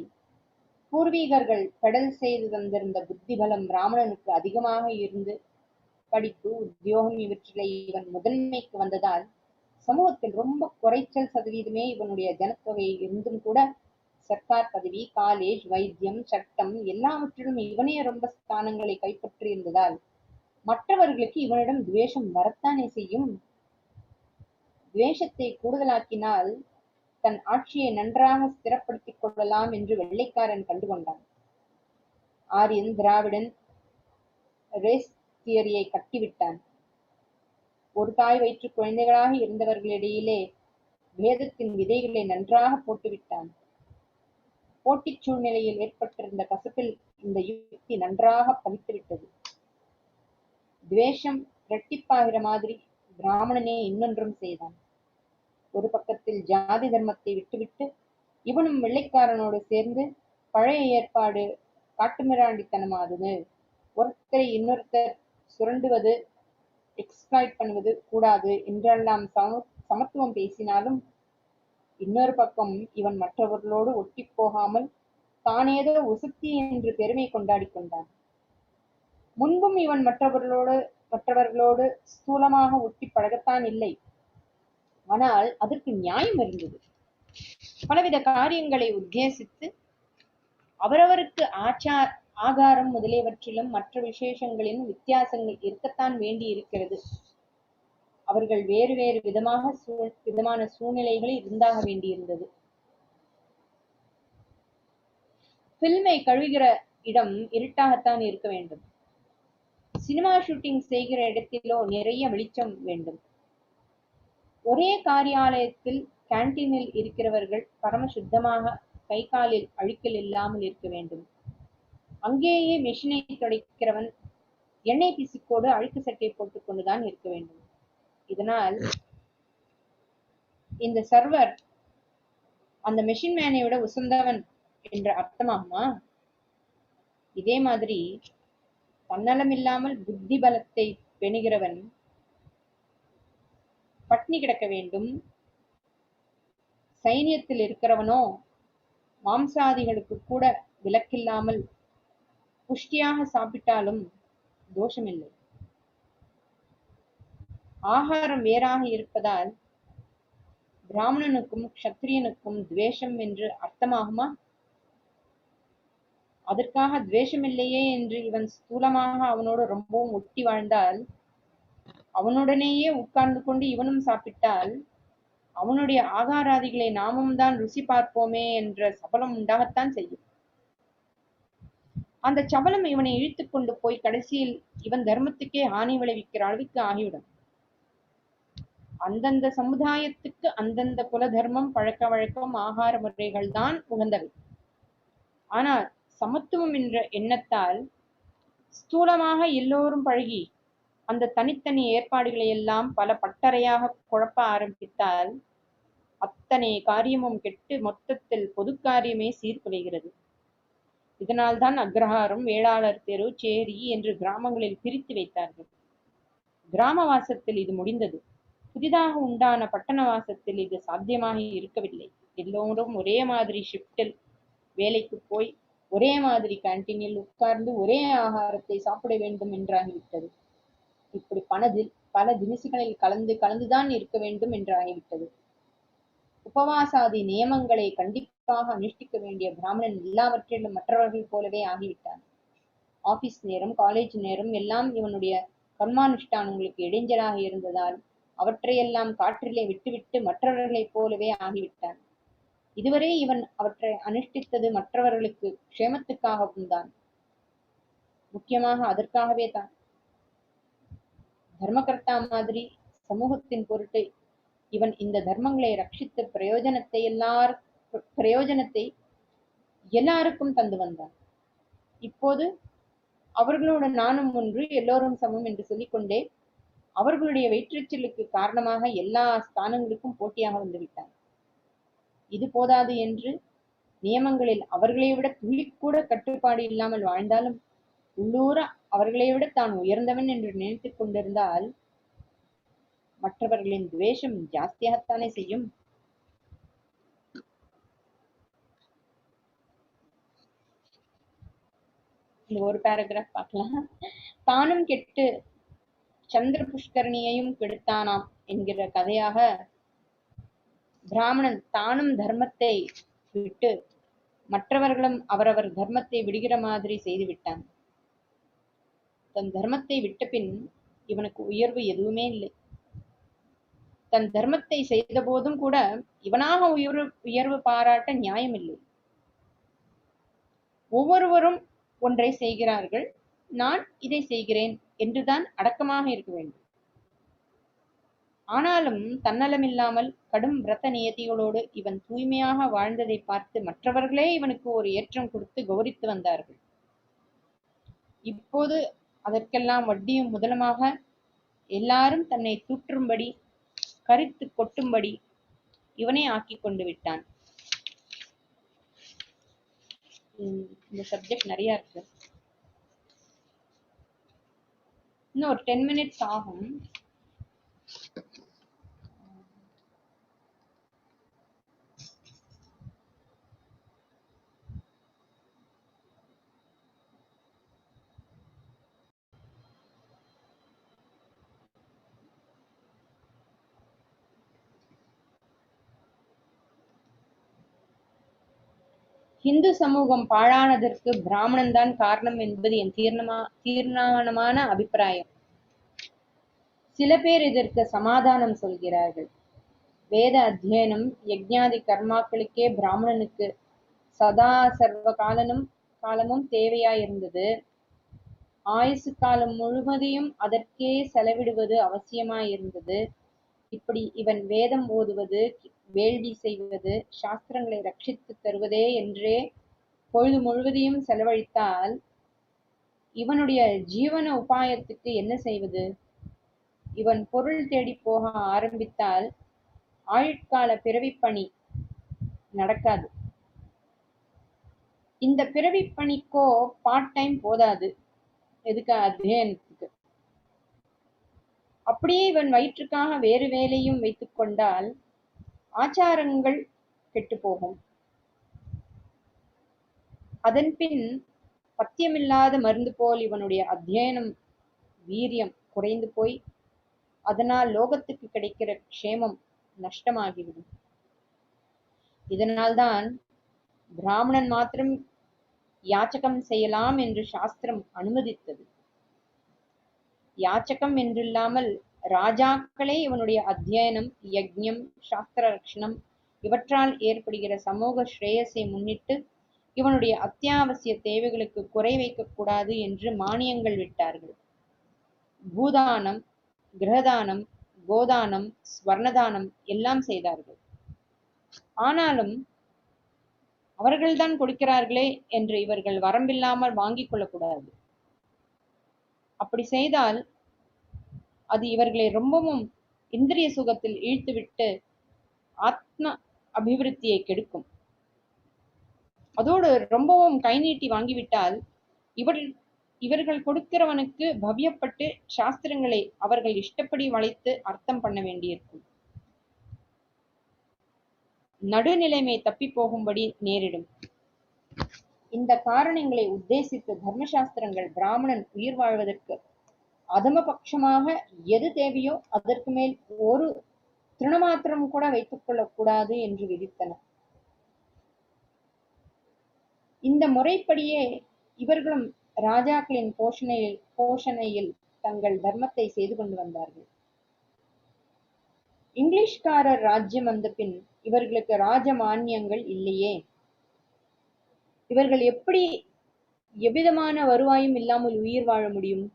பூர்வீகர்கள் பெடல் செய்து வந்திருந்த புத்தி பலம் பிராமணனுக்கு அதிகமாக இருந்து படிப்பு, உத்தியோகம் இவற்றிலே இவன் முதன்மைக்கு வந்ததால் சமூகத்தில் ரொம்ப குறைச்சல் சதவீதமே இவனுடைய ஜனத்தொகை இருந்தும் கூட சர்க்கார் பதவி, காலேஜ், வைத்தியம், சட்டம் எல்லாவற்றிலும் இவனே ரொம்ப ஸ்தானங்களை கைப்பற்றி இருந்ததால் மற்றவர்களுக்கு இவனிடம் துவேஷம் வரத்தானே செய்யும். துவேஷத்தை கூடுதலாக்கினால் தன் ஆட்சியை நன்றாக ஸ்திரப்படுத்திக் கொள்ளலாம் என்று வெள்ளைக்காரன் கண்டுகொண்டான். ஆரியன், திராவிடன் ரேஸ் தியரியை கட்டிவிட்டான். ஒரு தாய் வயிற்று குழந்தைகளாக இருந்தவர்களிடையிலே வேதத்தின் விதைகளை நன்றாக போட்டுவிட்டான். போட்டிச் சூழ்நிலையில் ஏற்பட்டிருந்த கசப்பில் இந்த யுக்தி நன்றாக பலித்துவிட்டது. துவேஷம் இரட்டிப்பாகிற மாதிரி பிராமணனே இன்னொன்றும் செய்தான். ஒரு பக்கத்தில் ஜாதி தர்மத்தை விட்டுவிட்டு இவனும் வெள்ளைக்காரனோடு சேர்ந்து பழைய ஏற்பாடு காட்டுமிராண்டித்தனமானது, ஒருத்தரை இன்னொருத்தர் சுரண்டுவது, எக்ஸ்பிளாய்ட் பண்ணுவது கூடாது என்றெல்லாம் சமத்துவம் பேசினாலும் இன்னொரு பக்கம் இவன் மற்றவர்களோடு ஒட்டி போகாமல் தானேதோ உசத்தி என்று பெருமை கொண்டாடி கொண்டான். முன்பும் இவன் மற்றவர்களோடு ஸ்தூலமாக ஒட்டி பழகத்தான் இல்லை. ஆனால் அதற்கு நியாயம் இருந்தது. பலவித காரியங்களை உத்தேசித்து அவரவருக்கு ஆகாரம் முதலியவற்றிலும் மற்ற விசேஷங்களிலும் வித்தியாசங்கள் இருக்கத்தான் வேண்டி இருக்கிறது. அவர்கள் வேறு வேறு விதமான சூழ்நிலைகளில் இருந்தாக வேண்டியிருந்தது. பில்மை கழுவுகிற இடம் இருட்டாகத்தான் இருக்க வேண்டும். சினிமா ஷூட்டிங் செய்கிற இடத்திலோ நிறைய வெளிச்சம் வேண்டும். ஒரே காரியாலயத்தில் கேன்டீனில் இருக்கிறவர்கள் பரம சுத்தமாக கை காலில் அழுக்கல் இல்லாமல் இருக்க வேண்டும். அங்கேயே மெஷினை துடைக்கிறவன் எண்ணெய் பிசுக்கோடு அழுக்கு சட்டை போட்டுக் கொண்டுதான் இருக்க வேண்டும். இதனால் இந்த சர்வர் அந்த மெஷின் மேனை விட உசந்தவன் என்ற அர்த்தமாகுமா? இதே மாதிரி தன்னலம் இல்லாமல் புத்தி பலத்தை பெணுகிறவன் பட்னி கிடக்க வேண்டும். சைனியத்தில் இருக்கிறவனோ மாம்சாதிகளுக்கு கூட விலக்கில்லாமல் புஷ்டியாக சாப்பிட்டாலும் தோஷமில்லை. ஆகாரம் வேறாக இருப்பதால் பிராமணனுக்கும் க்ஷத்திரியனுக்கும் துவேஷம் என்று அர்த்தமாகுமா? அதற்காக துவேஷமில்லையே என்று இவன் ஸ்தூலமாக அவனோடு ரொம்பவும் ஒட்டி வாழ்ந்தால், அவனுடனேயே உட்கார்ந்து கொண்டு இவனும் சாப்பிட்டால் அவனுடைய ஆகாராதிகளை நாமும் தான் ருசி பார்ப்போமே என்ற சபலம் உண்டாகத்தான் செய்யும். அந்த சபலம் இவனை இழுத்து கொண்டு போய் கடைசியில் இவன் தர்மத்துக்கே ஹானி விளைவிக்கிற அளவுக்கு ஆகிவிடும். அந்தந்த சமுதாயத்துக்கு அந்தந்த குல தர்மம், பழக்க வழக்கம், ஆகார முறைகள் தான் உகந்தவை. ஆனால் சமத்துவம் என்ற எண்ணத்தால் ஸ்தூலமாக எல்லோரும் பழகி அந்த தனித்தனி ஏற்பாடுகளை எல்லாம் பல பட்டறையாக குழப்ப ஆரம்பித்தால் அத்தனை காரியமும் கெட்டு மொத்தத்தில் பொது காரியமே சீர்குலைகிறது. இதனால்தான் அக்ரஹாரம், வேளாளர் தெரு, சேரி என்று கிராமங்களில் பிரித்து வைத்தார்கள். கிராமவாசத்தில் இது முடிந்தது. புதிதாக உண்டான பட்டணவாசத்தில் இது சாத்தியமாக இருக்கவில்லை. எல்லோரும் ஒரே மாதிரி ஷிப்டில் வேலைக்கு போய் ஒரே மாதிரி கேன்டீனில் உட்கார்ந்து ஒரே ஆகாரத்தை சாப்பிட வேண்டும் என்றாகிவிட்டது. இப்படி பல தினசுகளில் கலந்து கலந்துதான் இருக்க வேண்டும் என்றாகிவிட்டது. உபவாசாதி நியமங்களை கண்டிப்பாக அனுஷ்டிக்க வேண்டிய பிராமணன் எல்லாவற்றிலும் மற்றவர்கள் போலவே ஆகிவிட்டான். ஆபீஸ் நேரம், காலேஜ் நேரம் எல்லாம் இவனுடைய கர்மானுஷ்டானங்களுக்கு இடைஞ்சலாக இருந்ததால் அவற்றையெல்லாம் காற்றிலே விட்டுவிட்டு மற்றவர்களைப் போலவே ஆகிவிட்டான். இதுவரை இவன் அவற்றை அனுஷ்டித்தது மற்றவர்களுக்கு க்ஷேமத்துக்காகவும் தான், முக்கியமாக அதற்காகவே தான். தர்மகர்த்தா மாதிரி சமூகத்தின் பொருட்டு இவன் இந்த தர்மங்களை ரட்சித்த பிரயோஜனத்தை எல்லாருக்கும் தந்து வந்தான். இப்போது அவர்களோடு நானும் ஒன்று, எல்லோரும் சமம் என்று சொல்லிக்கொண்டே அவர்களுடைய வயிற்றுச்சலுக்கு காரணமாக எல்லா ஸ்தானங்களுக்கும் போட்டியாக வந்துவிட்டான். இது போதாது என்று நியமங்களில் அவர்களை விட துளிக்கூட கட்டுப்பாடு இல்லாமல் வாழ்ந்தாலும் உள்ளூர அவர்களை விட தான் உயர்ந்தவன் என்று நினைத்துக் கொண்டிருந்தால் மற்றவர்களின் துவேஷம் ஜாஸ்தியாகத்தானே செய்யும். இந்த ஒரு பேராகிராஃப் பார்க்கலாம். தானும் கெட்டு சந்திர புஷ்கரணியையும் கெடுத்தானாம் என்கிற கதையாக பிராமணன் தானும் தர்மத்தை விட்டு மற்றவர்களும் அவரவர் தர்மத்தை விடுகிற மாதிரி செய்து விட்டான். தன் தர்மத்தை விட்ட பின் இவனுக்கு உயர்வு எதுவுமே இல்லை. தன் தர்மத்தை செய்த போதும் கூட இவனாக உயர்வு பாராட்ட நியாயமில்லை. ஒவ்வொருவரும் ஒன்றை செய்கிறார்கள், நான் இதை செய்கிறேன் என்றுதான் அடக்கமாக இருக்க வேண்டும். ஆனாலும் தன்னலமில்லாமல் கடும் விரத நியதிகளோடு இவன் தூய்மையாக வாழ்ந்ததை பார்த்து மற்றவர்களே இவனுக்கு ஒரு ஏற்றம் கொடுத்து கௌரித்து வந்தார்கள். இப்போது அதற்கெல்லாம் வட்டியும் முதலமாக எல்லாரும் தன்னை தூற்றும்படி, கரித்து கொட்டும்படி இவனே ஆக்கி கொண்டு விட்டான். இந்த சப்ஜெக்ட் நிறைய இருக்கு. இன்னும் ஒரு 10 minutes ஆகும். இந்து சமூகம் பாழானதற்கு பிராமணன் தான் காரணம் என்பது என் தீர்மானமான அபிப்பிராயம். சில பேர் இதற்கு சமாதானம் சொல்கிறார்கள். வேத அத்தியனம், யஜ்ஞாதி கர்மாக்களுக்கே பிராமணனுக்கு சதா சர்வ காலமும் தேவையாயிருந்தது. ஆயுசு காலம் முழுவதையும் அதற்கே செலவிடுவது அவசியமாயிருந்தது. இப்படி இவன் வேதம் ஓதுவது, வேள்வி செய்வது, சாஸ்திரங்களை ரட்சித்து தருவதே என்றே பொழுது முழுவதையும் செலவழித்தால் இவனுடைய ஜீவன உபாயத்துக்கு என்ன செய்வது? இவன் பொருள் தேடி போக ஆரம்பித்தால் ஆயுட்கால பிறவிப்பணி நடக்காது. இந்த பிறவிப்பணிக்கோ பார்ட் டைம் போதாது. எதுக்கு? அத்தியனத்துக்கு. அப்படியே இவன் வயிற்றுக்காக வேறு வேலையும் வைத்துக் கொண்டால் ஆச்சாரங்கள் கெட்டு போகும். அதன்பின் பத்தியமில்லாத மருந்து போல் இவனுடைய அத்தியனம் வீரியம் குறைந்து போய் அதனால் லோகத்துக்கு கிடைக்கிற க்ஷேமம் நஷ்டமாகிவிடும். இதனால்தான் பிராமணன் மாத்திரம் யாச்சகம் செய்யலாம் என்று சாஸ்திரம் அனுமதித்தது. யாச்சகம் என்றில்லாமல் ராஜாக்களே இவனுடைய அத்தியனம், யஜ்ஞம், சாஸ்திர ரட்சணம் இவற்றால் ஏற்படுகிற சமூக ஸ்ரேயஸை முன்னிட்டு இவனுடைய அத்தியாவசிய தேவைகளுக்கு குறை வைக்கக்கூடாது என்று மானியங்கள் விட்டார்கள். பூதானம், கிரகதானம், கோதானம், ஸ்வர்ணதானம் எல்லாம் செய்தார்கள். ஆனாலும் அவர்கள்தான் கொடுக்கிறார்களே என்று இவர்கள் வரம்பில்லாமல் வாங்கிக் கொள்ளக்கூடாது. அப்படி செய்தால் அது இவர்களை ரொம்பவும் இந்திரிய சுகத்தில் இழுத்துவிட்டு ஆத்ம அபிவிருத்தியை கெடுக்கும். அதோடு ரொம்பவும் கை நீட்டி வாங்கிவிட்டால் இவர்கள் கொடுக்கிறவனுக்கு பவ்யப்பட்டு சாஸ்திரங்களை அவர்கள் இஷ்டப்படி வளைத்து அர்த்தம் பண்ண வேண்டியிருக்கும். நடுநிலைமை தப்பி போகும்படி நேரிடும். இந்த காரணங்களை உத்தேசித்து தர்மசாஸ்திரங்கள் பிராமணன் உயிர் வாழ்வதற்கு அதமபட்சமாக எது தேவையோ அதற்கு மேல் ஒரு திருணமாத்திரம் கூட வைத்துக் கொள்ளக்கூடாது என்று விதித்தன. இந்த முறைப்படியே இவர்களும் ராஜாக்களின் போஷணையில் தங்கள் தர்மத்தை செய்து கொண்டு வந்தார்கள். இங்கிலீஷ்காரர் ராஜ்யம் வந்த பின் இவர்களுக்கு ராஜமானியங்கள் இல்லையே. இவர்கள் எப்படி எவ்விதமான வருவாயும் இல்லாமல் உயிர் வாழ முடியும்?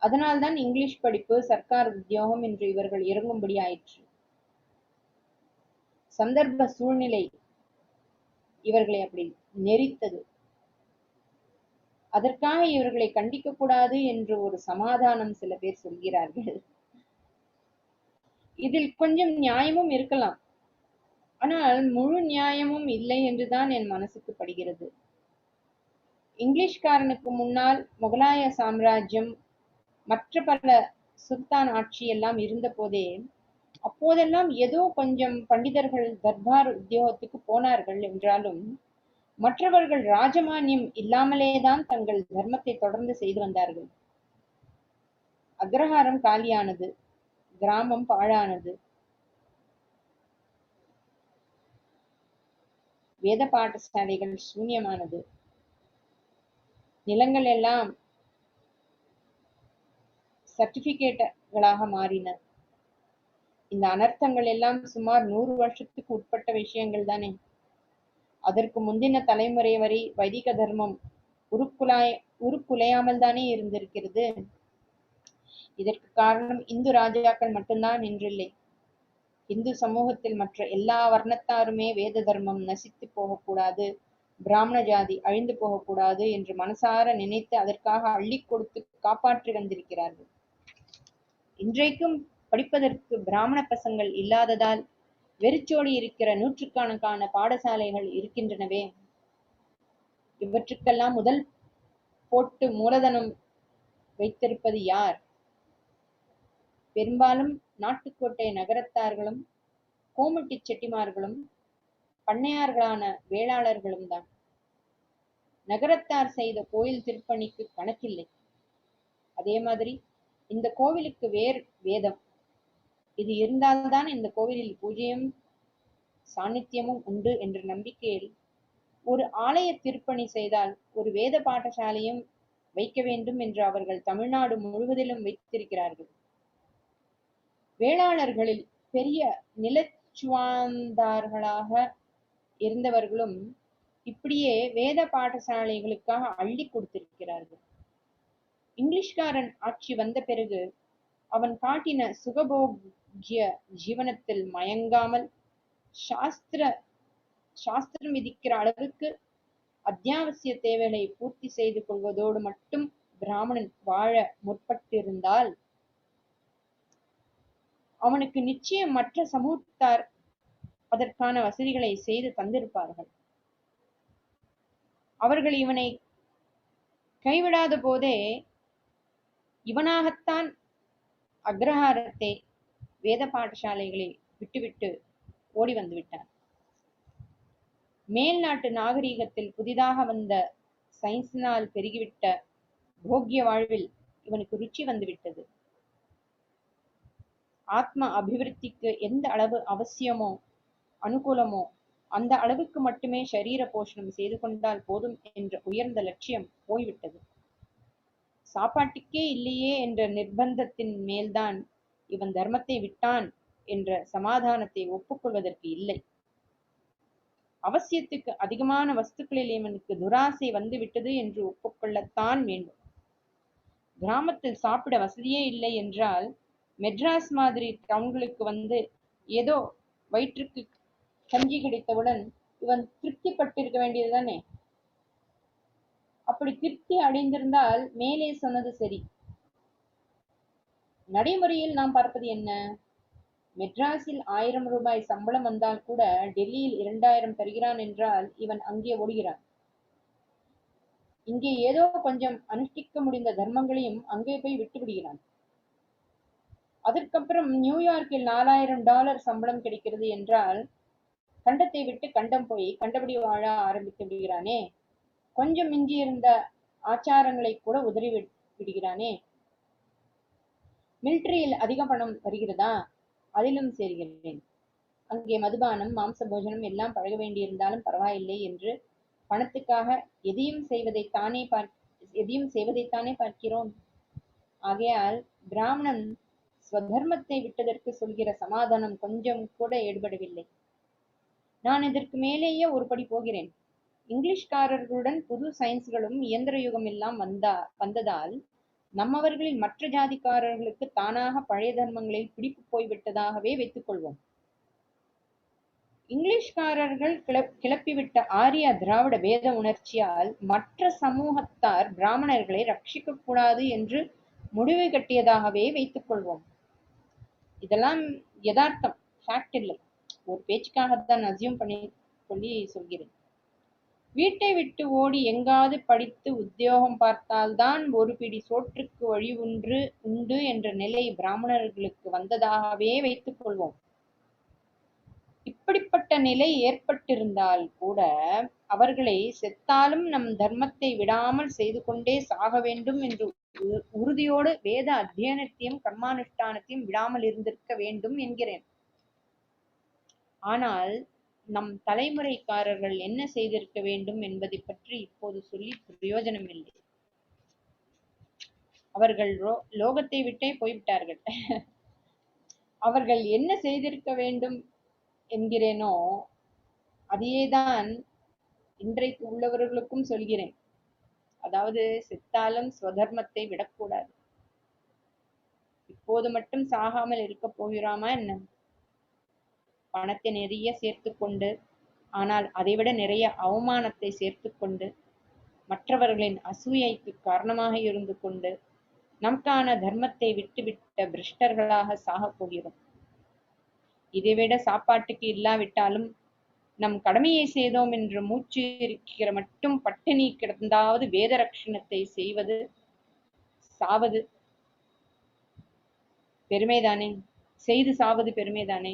அதனால்தான் இங்கிலீஷ் படிப்பு, சர்க்கார் உத்தியோகம் என்று இவர்கள் இறங்கும்படி ஆயிற்று. சந்தர்ப்ப சூழ்நிலை இவர்களை அப்படி நெறித்தது. அதற்காக இவர்களை கண்டிக்க கூடாது என்று ஒரு சமாதானம் சில பேர் சொல்கிறார்கள். இதில் கொஞ்சம் நியாயமும் இருக்கலாம். ஆனால் முழு நியாயமும் இல்லை என்றுதான் என் மனசுக்கு படுகிறது. இங்கிலீஷ்காரனுக்கு முன்னால் முகலாய சாம்ராஜ்யம், மற்ற பல சுல்தான் ஆட்சி எல்லாம் இருந்த போதே அப்போதெல்லாம் ஏதோ கொஞ்சம் பண்டிதர்கள் தர்பார் உத்தியோகத்துக்கு போனார்கள் என்றாலும் மற்றவர்கள் ராஜமானியம் இல்லாமலேதான் தங்கள் தர்மத்தை தொடர்ந்து செய்து வந்தார்கள். அக்ரஹாரம் காலியானது, கிராமம் பாழானது, வேத பாடசாலைகள் சூன்யமானது, நிலங்கள் எல்லாம் சர்டிபிகேட்டுகளாக மாறின. இந்த அனர்த்தங்கள் எல்லாம் சுமார் 100 வருஷத்துக்கு உட்பட்ட விஷயங்கள் தானே. அதற்கு முந்தின தலைமுறை வரை வைதிக தர்மம் உருக்குலையாமல் தானே இருந்திருக்கிறது. இதற்கு காரணம் இந்து ராஜாக்கள் மட்டும்தான் என்றில்லை. இந்து சமூகத்தில் மற்ற எல்லா வர்ணத்தாருமே வேத தர்மம் நசித்து போகக்கூடாது, பிராமண ஜாதி அழிந்து போகக்கூடாது என்று மனசார நினைத்து அதற்காக அள்ளி கொடுத்து காப்பாற்றி வந்திருக்கிறார்கள். இன்றைக்கும் படிப்பதற்கு பிராமண பசங்கள் இல்லாததால் வெறிச்சோடி இருக்கிற நூற்றுக்கணக்கான பாடசாலைகள் இருக்கின்றனவே. இவற்றுக்கெல்லாம் முதல் போட்டு மூலதனம் வைத்திருப்பது யார்? பெரும்பாலும் நாட்டுக்கோட்டை நகரத்தார்களும் கோமட்டி செட்டிமார்களும் பண்ணையார்களான வேளாளர்களும் தான். நகரத்தார் செய்த கோயில் திருப்பணிக்கு கணக்கில்லை. அதே மாதிரி இந்த கோவிலுக்கு வேதம், இது இருந்தால்தான் இந்த கோவிலில் பூஜையும் சாநித்தியமும் உண்டு என்ற நம்பிக்கையில் ஒரு ஆலய திருப்பணி செய்தால் ஒரு வேத பாடசாலையும் வைக்க வேண்டும் என்று அவர்கள் தமிழ்நாடு முழுவதிலும் வைத்திருக்கிறார்கள். வேளாளர்களில் பெரிய நிலச்சுவாந்தார்களாக இருந்தவர்களும் இப்படியே வேத பாடசாலைகளுக்காக அள்ளி கொடுத்திருக்கிறார்கள். இங்கிலீஷ்காரன் ஆட்சி வந்த பிறகு அவன் காட்டின சுகபோக்ய ஜீவனத்தில் மயங்காமல் சாஸ்திரம் விதிக்கிற அளவுக்கு அத்தியாவசிய தேவைகளை பூர்த்தி செய்து கொள்வதோடு மட்டும் பிராமணன் வாழ முற்பட்டிருந்தால் அவனுக்கு நிச்சயம் மற்ற சமூகத்தார் அதற்கான வசதிகளை செய்து தந்திருப்பார்கள். அவர்கள் இவனை கைவிடாத போதே இவனாகத்தான் அக்ரஹாரத்தை வேத பாடசாலைகளை விட்டுவிட்டு ஓடி வந்து விட்டான். மேல் நாட்டு நாகரீகத்தில் புதிதாக வந்த சயின்ஸினால் பெருகிவிட்ட போக்கிய வாழ்வில் இவனுக்கு ருச்சி வந்துவிட்டது. ஆத்ம அபிவிருத்திக்கு எந்த அளவு அவசியமோ அனுகூலமோ அந்த அளவுக்கு மட்டுமே சரீர போஷணம் செய்து கொண்டால் போதும் என்ற உயர்ந்த லட்சியம் போய்விட்டது. சாப்பாட்டுக்கே இல்லையே என்ற நிர்பந்தத்தின் மேல்தான் இவன் தர்மத்தை விட்டான் என்ற சமாதானத்தை ஒப்புக்கொள்வதற்கு இல்லை. அவசியத்துக்கு அதிகமான வஸ்துக்களில் இவனுக்கு துராசை வந்து விட்டது என்று ஒப்புக்கொள்ளத்தான் வேண்டும். கிராமத்தில் சாப்பிட வசதியே இல்லை என்றால் மெட்ராஸ் மாதிரி டவுன்களுக்கு வந்து ஏதோ வயிற்றுக்கு கஞ்சி கிடைத்தவுடன் இவன் திருப்தி பட்டிருக்க வேண்டியது தானே? அப்படி திருப்தி அடைந்திருந்தால் மேலே சொன்னது சரி. நடைமுறையில் நாம் பார்ப்பது என்ன? மெட்ராஸில் 1000 ரூபாய் சம்பளம் வந்தால் கூட டெல்லியில் 2000 தருகிறான் என்றால் இவன் அங்கே ஓடுகிறான். இங்கே ஏதோ கொஞ்சம் அனுஷ்டிக்க முடிந்த தர்மங்களையும் அங்கே போய் விட்டு விடுகிறான். அதற்கப்புறம் நியூயார்க்கில் $4000 சம்பளம் கிடைக்கிறது என்றால் கண்டத்தை விட்டு கண்டம் போய் கண்டபடி வாழ ஆரம்பித்து விடுகிறானே. கொஞ்சம் மிஞ்சி இருந்த ஆச்சாரங்களை கூட உதறி விடுகிறானே. மிலிட்டரியில் அதிக பணம் வருகிறதா? அதிலும் சேர்கிறேன். அங்கே மதுபானம், மாம்ச போஜனம் எல்லாம் பழக வேண்டியிருந்தாலும் பரவாயில்லை என்று பணத்துக்காக எதையும் செய்வதைத்தானே பார்க்கிறோம். ஆகையால் பிராமணன் ஸ்வதர்மத்தை விட்டதற்கு சொல்கிற சமாதானம் கொஞ்சம் கூட எடுபடவில்லை. நான் இதற்கு மேலேயே ஒருபடி போகிறேன். இங்கிலீஷ்காரர்களுடன் புது சயின்ஸ்களும் இயந்திர யுகம் எல்லாம் வந்ததால் நம்மவர்களில் மற்ற ஜாதிக்காரர்களுக்கு தானாக பழைய தர்மங்களில் பிடிப்பு போய்விட்டதாகவே வைத்துக் கொள்வோம். இங்கிலீஷ்காரர்கள் கிளப்பிவிட்ட ஆரிய திராவிட வேத உணர்ச்சியால் மற்ற சமூகத்தார் பிராமணர்களை ரட்சிக்க கூடாது என்று முடிவு கட்டியதாகவே வைத்துக் கொள்வோம். இதெல்லாம் யதார்த்தம், ஃபேக்ட் இல்லை. ஒரு பேச்சுக்காகத்தான் அசியூம் பண்ணி சொல்கிறேன். வீட்டை விட்டு ஓடி எங்காவது படித்து உத்தியோகம் பார்த்தால்தான் ஒரு பிடி சோற்றுக்கு வழி உண்டு என்ற நிலை பிராமணர்களுக்கு வந்ததாகவே வைத்துக் கொள்வோம். இப்படிப்பட்ட நிலை ஏற்பட்டிருந்தால் கூட அவர்களை செத்தாலும் நம் தர்மத்தை விடாமல் செய்து கொண்டே சாக வேண்டும் என்று உறுதியோடு வேத அத்தியனத்தையும் கர்மானுஷ்டானத்தையும் விடாமல் இருந்திருக்க வேண்டும் என்கிறேன். ஆனால் நம் தலைமுறைக்காரர்கள் என்ன செய்திருக்க வேண்டும் என்பதை பற்றி இப்போது சொல்லி பிரயோஜனம் இல்லை. அவர்கள் லோகத்தை விட்டே போய்விட்டார்கள். அவர்கள் என்ன செய்திருக்க வேண்டும் என்கிறேனோ அதையேதான் இன்றைக்கு உள்ளவர்களுக்கும் சொல்கிறேன். அதாவது செத்தாலும் ஸ்வதர்மத்தை விடக்கூடாது. இப்போது மட்டும் சாகாமல் இருக்க போகிறோமா என்ன? பணத்தை நிறைய சேர்த்து கொண்டு, ஆனால் அதைவிட நிறைய அவமானத்தை சேர்த்து கொண்டு, மற்றவர்களின் அசூயைக்கு காரணமாக இருந்து கொண்டு நமக்கான தர்மத்தை விட்டுவிட்ட பிரஷ்டர்களாக சாகப் போகிறோம். இதைவிட சாப்பாட்டுக்கு இல்லாவிட்டாலும் நம் கடமையை செய்தோம் என்று மூச்சு இருக்கிற மட்டும் பட்டினி கிடந்தாவது வேத ரட்சணத்தை செய்வது சாவது பெருமைதானே? செய்து சாவது பெருமைதானே?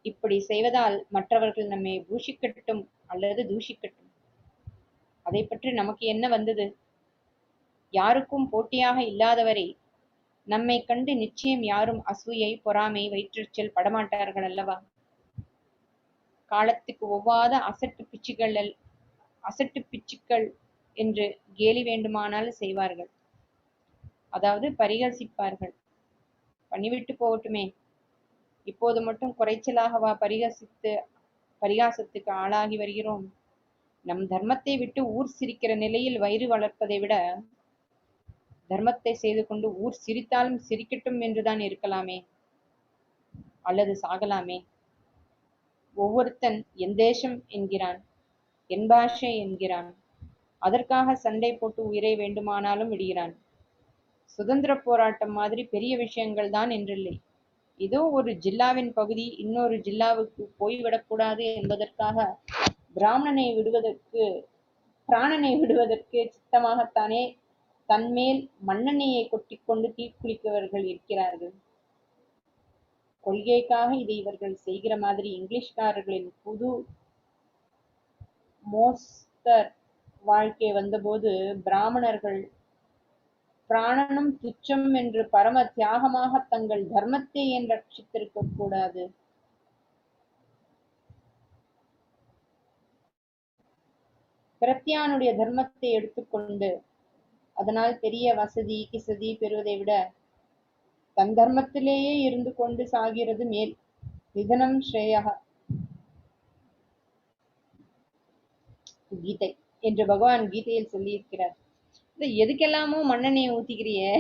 இப்படி செய்வதால் மற்றவர்கள் நம்மை பூஷிக்கட்டும் அல்லது தூஷிக்கட்டும், அதை பற்றி நமக்கு என்ன வந்தது? யாருக்கும் போட்டியாக இல்லாதவரை நம்மை கண்டு நிச்சயம் யாரும் அசூயை, பொறாமை, வயிற்றெரிச்சல் படமாட்டார்கள் அல்லவா? காலத்துக்கு ஒவ்வாத அசட்டு பிச்சுக்கள் என்று கேலி வேண்டுமானால் செய்வார்கள். அதாவது பரிகசிப்பார்கள். பண்ணிவிட்டு போகட்டுமே, இப்போது மட்டும் குறைச்சலாகவா பரிகாசத்துக்கு ஆளாகி வருகிறோம்? நம் தர்மத்தை விட்டு ஊர் சிரிக்கிற நிலையில் வயிறு வளர்ப்பதை விட தர்மத்தை செய்து கொண்டு ஊர் சிரித்தாலும் சிரிக்கட்டும் என்றுதான் இருக்கலாமே, அல்லது சாகலாமே. ஒவ்வொருத்தன் என் தேசம் என்கிறான், என் பாஷை என்கிறான். அதற்காக சண்டை போட்டு உயிரை வேண்டுமானாலும் விடுகிறான். சுதந்திர போராட்டம் மாதிரி பெரிய விஷயங்கள் தான் என்றில்லை. இதோ ஒரு ஜில்லாவின் பகுதி இன்னொரு ஜில்லாவுக்கு போய்விடக்கூடாது என்பதற்காக பிராணனை விடுவதற்கு சித்தமாகத்தானே தன்மேல் மண்ணெண்ணெயை கொட்டிக்கொண்டு தீக்குளிக்கவர்கள் இருக்கிறார்கள். கொள்கைக்காக இதை இவர்கள் செய்கிற மாதிரி இங்கிலீஷ்காரர்களின் புது மோஸ்தர் வாழ்க்கை வந்தபோது பிராமணர்கள் பிராணனும் துச்சம் என்று பரம தியாகமாக தங்கள் தர்மத்தை ஏன் ரட்சித்திருக்க கூடாது? பிரத்யானுடைய தர்மத்தை எடுத்துக்கொண்டு அதனால் பெரிய வசதி கிசதி பெறுவதை விட தன் தர்மத்திலேயே இருந்து கொண்டு சாகிறது மேல். நிதனம் ஸ்ரேயः கீதை என்று பகவான் கீதையில் சொல்லியிருக்கிறார். இது எதுக்கெல்லாமோ மண்ணெண்ணெயை ஊத்திக்கிறியே,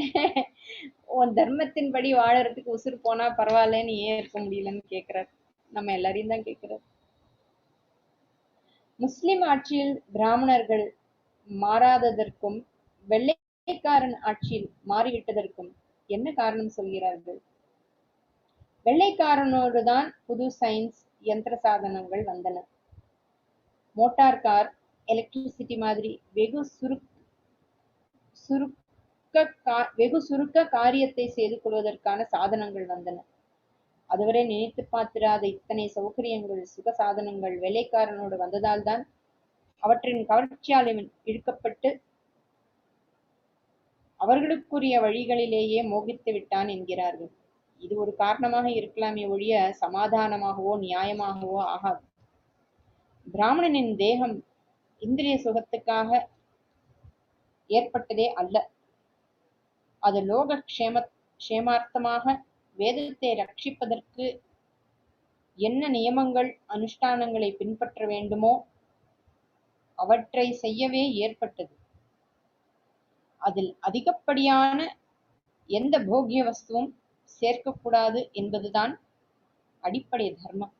உன் தர்மத்தின்படி வாழறதுக்கு உசுறு போனா பரவாயில்லன்னு ஏன் இருக்க முடியலன்னு கேக்குறார். நம்ம எல்லாரையும் தான் கேக்குறார். முஸ்லிம் ஆட்சியில் பிராமணர்கள் மாறாததற்கும் வெள்ளைக்காரன் ஆட்சியில் மாறிவிட்டதற்கும் என்ன காரணம் சொல்கிறார்கள்? வெள்ளைக்காரனோடுதான் புது சயின்ஸ் யந்திர சாதனங்கள் வந்தன. மோட்டார் கார், எலக்ட்ரிசிட்டி மாதிரி வெகு சுருக்க காரியத்தை செய்து கொள்வதற்கான சாதனங்கள் வந்தன. அதுவரை நினைத்து பார்த்திராத இத்தனை சௌகரியங்கள், சுக சாதனங்கள் வெள்ளைக்காரனோடு வந்ததால் தான் அவற்றின் கவர்ச்சியால் இழுக்கப்பட்டு அவர்களுக்குரிய வழிகளிலேயே மோகித்து விட்டான் என்கிறார்கள். இது ஒரு காரணமாக இருக்கலாமே ஒழிய சமாதானமாகவோ நியாயமாகவோ ஆகாது. பிராமணனின் தேகம் இந்திரிய சுகத்துக்காக ஏற்பட்டதே அல்ல. அது லோக க்ஷேமார்த்தமாக வேதத்தை ரட்சிப்பதற்கு என்ன நியமங்கள் அனுஷ்டானங்களை பின்பற்ற வேண்டுமோ அவற்றை செய்யவே ஏற்பட்டது. அதில் அதிகப்படியான எந்த போக்கிய வஸ்துவும் சேர்க்கக்கூடாது என்பதுதான் அடிப்படை தர்மம்.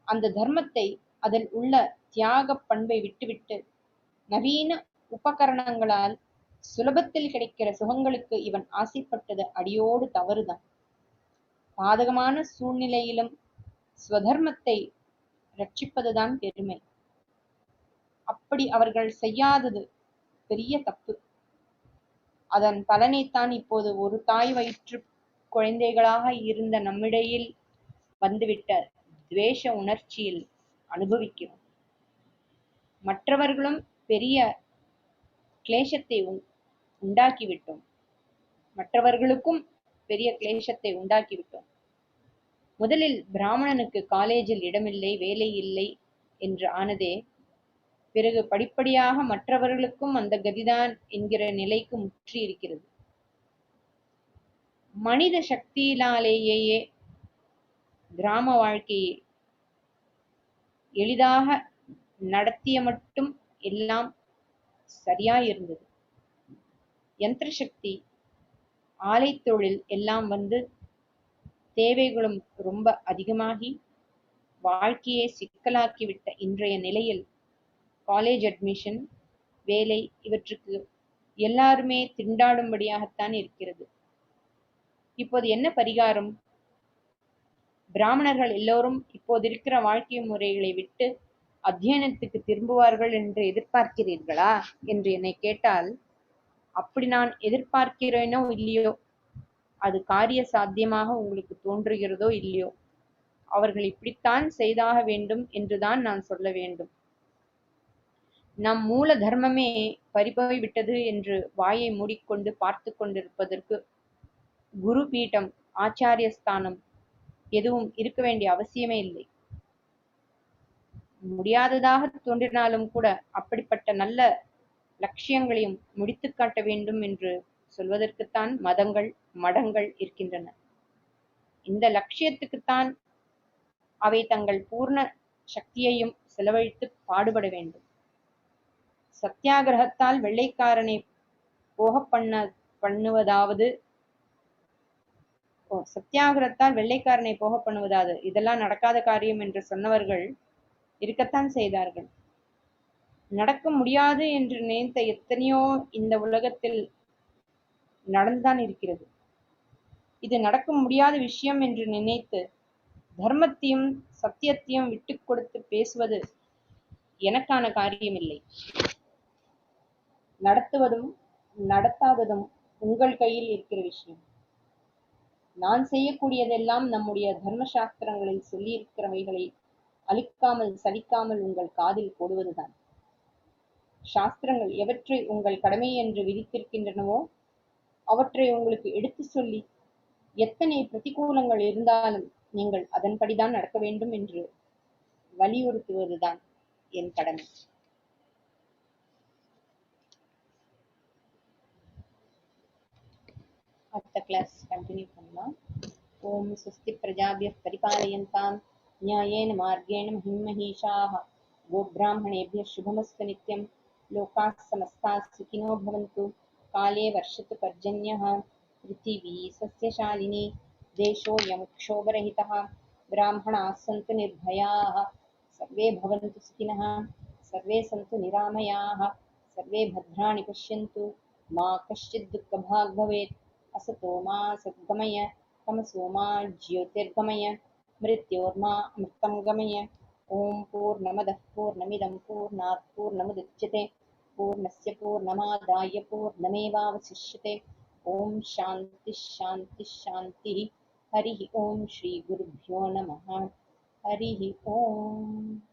அந்த தர்மத்தை, அதில் உள்ள தியாக பண்பை விட்டுவிட்டு நவீன உபகரணங்களால் சுலபத்தில் கிடைக்கிற சுகங்களுக்கு இவன் ஆசைப்பட்டது அடியோடு தவறுதான். பாதகமான சூழ்நிலையிலும் ஸ்வதர்மத்தை ரட்சிப்பதுதான் பெருமை. அப்படி அவர்கள் செய்யாதது பெரிய தப்பு. அதன் பலனைத்தான் இப்போது ஒரு தாய் வயிற்று குழந்தைகளாக இருந்த நம்மிடையில் வந்துவிட்ட துவேஷ உணர்ச்சியில் அனுபவிக்கிறோம். மற்றவர்களும் பெரிய கிளேசத்தை உண்டாக்கிவிட்டோம். மற்றவர்களுக்கும் பெரிய கிளேசத்தை உண்டாக்கிவிட்டோம். முதலில் பிராமணனுக்கு காலேஜில் இடமில்லை, வேலை இல்லை என்று ஆனதே, பிறகு படிப்படியாக மற்றவர்களுக்கும் அந்த கதிதான் என்கிற நிலைக்கு முற்றி இருக்கிறது. மனித சக்தியினாலேயே கிராம வாழ்க்கையை எளிதாக நடத்திய மட்டும் எல்லாம் சரியாயிருந்தது. யந்திர சக்தி, ஆலை தொழில் எல்லாம் வந்து தேவைகளும் ரொம்ப அதிகமாகி வாழ்க்கையை சிக்கலாக்கிவிட்ட இன்றைய நிலையில் காலேஜ் அட்மிஷன், வேலை இவற்றுக்கு எல்லாருமே திண்டாடும்படியாகத்தான் இருக்கிறது. இப்போது என்ன பரிகாரம்? பிராமணர்கள் எல்லோரும் இப்போது இருக்கிற வாழ்க்கை முறைகளை விட்டு அத்தியனத்துக்கு திரும்புவார்கள் என்று எதிர்பார்க்கிறீர்களா என்று என்னை கேட்டால், அப்படி நான் எதிர்பார்க்கிறேனோ இல்லையோ, அது காரிய சாத்தியமாக உங்களுக்கு தோன்றுகிறதோ இல்லையோ, அவர்கள் இப்படித்தான் செய்தாக வேண்டும் என்றுதான் நான் சொல்ல வேண்டும். நம் மூல தர்மமே பறிபோய் விட்டது என்று வாயை மூடிக்கொண்டு பார்த்து கொண்டிருப்பதற்கு குரு பீட்டம், ஆச்சாரிய ஸ்தானம் எதுவும் இருக்க வேண்டிய அவசியமே இல்லை. முடியாததாக தோன்றினாலும் கூட அப்படிப்பட்ட நல்ல லட்சியங்களையும் முடித்து காட்ட வேண்டும் என்று சொல்வதற்குத்தான் மதங்கள், மடங்கள் இருக்கின்றன. இந்த லட்சியத்துக்குத்தான் அவை தங்கள் பூர்ண சக்தியையும் செலவழித்து பாடுபட வேண்டும். சத்தியாகிரகத்தால் வெள்ளைக்காரனை போக பண்ணுவதாவது இதெல்லாம் நடக்காத காரியம் என்று சொன்னவர்கள் இருக்கத்தான் செய்தார்கள். நடக்க முடியாது என்று நினைத்த எத்தனையோ இந்த உலகத்தில் நடந்துதான் இருக்கிறது. இது நடக்க முடியாத விஷயம் என்று நினைத்து தர்மத்தையும் சத்தியத்தையும் விட்டு கொடுத்து பேசுவது எனக்கான காரியமில்லை. நடத்துவதும் நடத்தாததும் உங்கள் கையில் இருக்கிற விஷயம். நான் செய்யக்கூடியதெல்லாம் நம்முடைய தர்ம சாஸ்திரங்களில் சொல்லியிருக்கிறவைகளை அழிக்காமல் சலிக்காமல் உங்கள் காதில் போடுவதுதான். சாஸ்திரங்கள் எவற்றை உங்கள் கடமை என்று விதித்திருக்கின்றனவோ அவற்றை உங்களுக்கு எடுத்து சொல்லி, எத்தனை பிரதிகூலங்கள் இருந்தாலும் நீங்கள் அதன்படிதான் நடக்க வேண்டும் என்று வலியுறுத்துவதுதான் என் கடமை. அடுத்த கிளாஸ் கண்டினியூ பண்ணலாம். ஓம் சுஸ்தி பிரஜாபியः பரிபாலயந்தாம் न्यायेन मार्गेण महिमहीषाः गोब्राह्मणेभ्यः शुभमस्तु नित्यम् लोकाः समस्ताः सुखिनो भवन्तु। काले वर्षतु पर्जन्यः, पृथिवी सस्यशालिनी, देशोऽयं क्षोभरहितः। ब्राह्मणाः सन्तु निर्भयाः, सर्वे भवन्तु सुखिनः, सर्वे सन्तु निरामयाः, सर्वे भद्राणि पश्यन्तु, मा कश्चित् दुःखभाग् भवेत्। असतो मा सद्गमय, तमसो मा ज्योतिर्गमय, मृत्योर्मा अमृतं गमय। ॐ पूर्णमदः पूर्णमिदं पूर्णात् पूर्णमुदच्यते, पूर्णस्य पूर्णमादाय पूर्णमेवावशिष्यते। ॐ शान्तिः शान्तिः शान्तिः। हरिः ॐ श्रीगुरुभ्यो नमः। हरिः ॐ।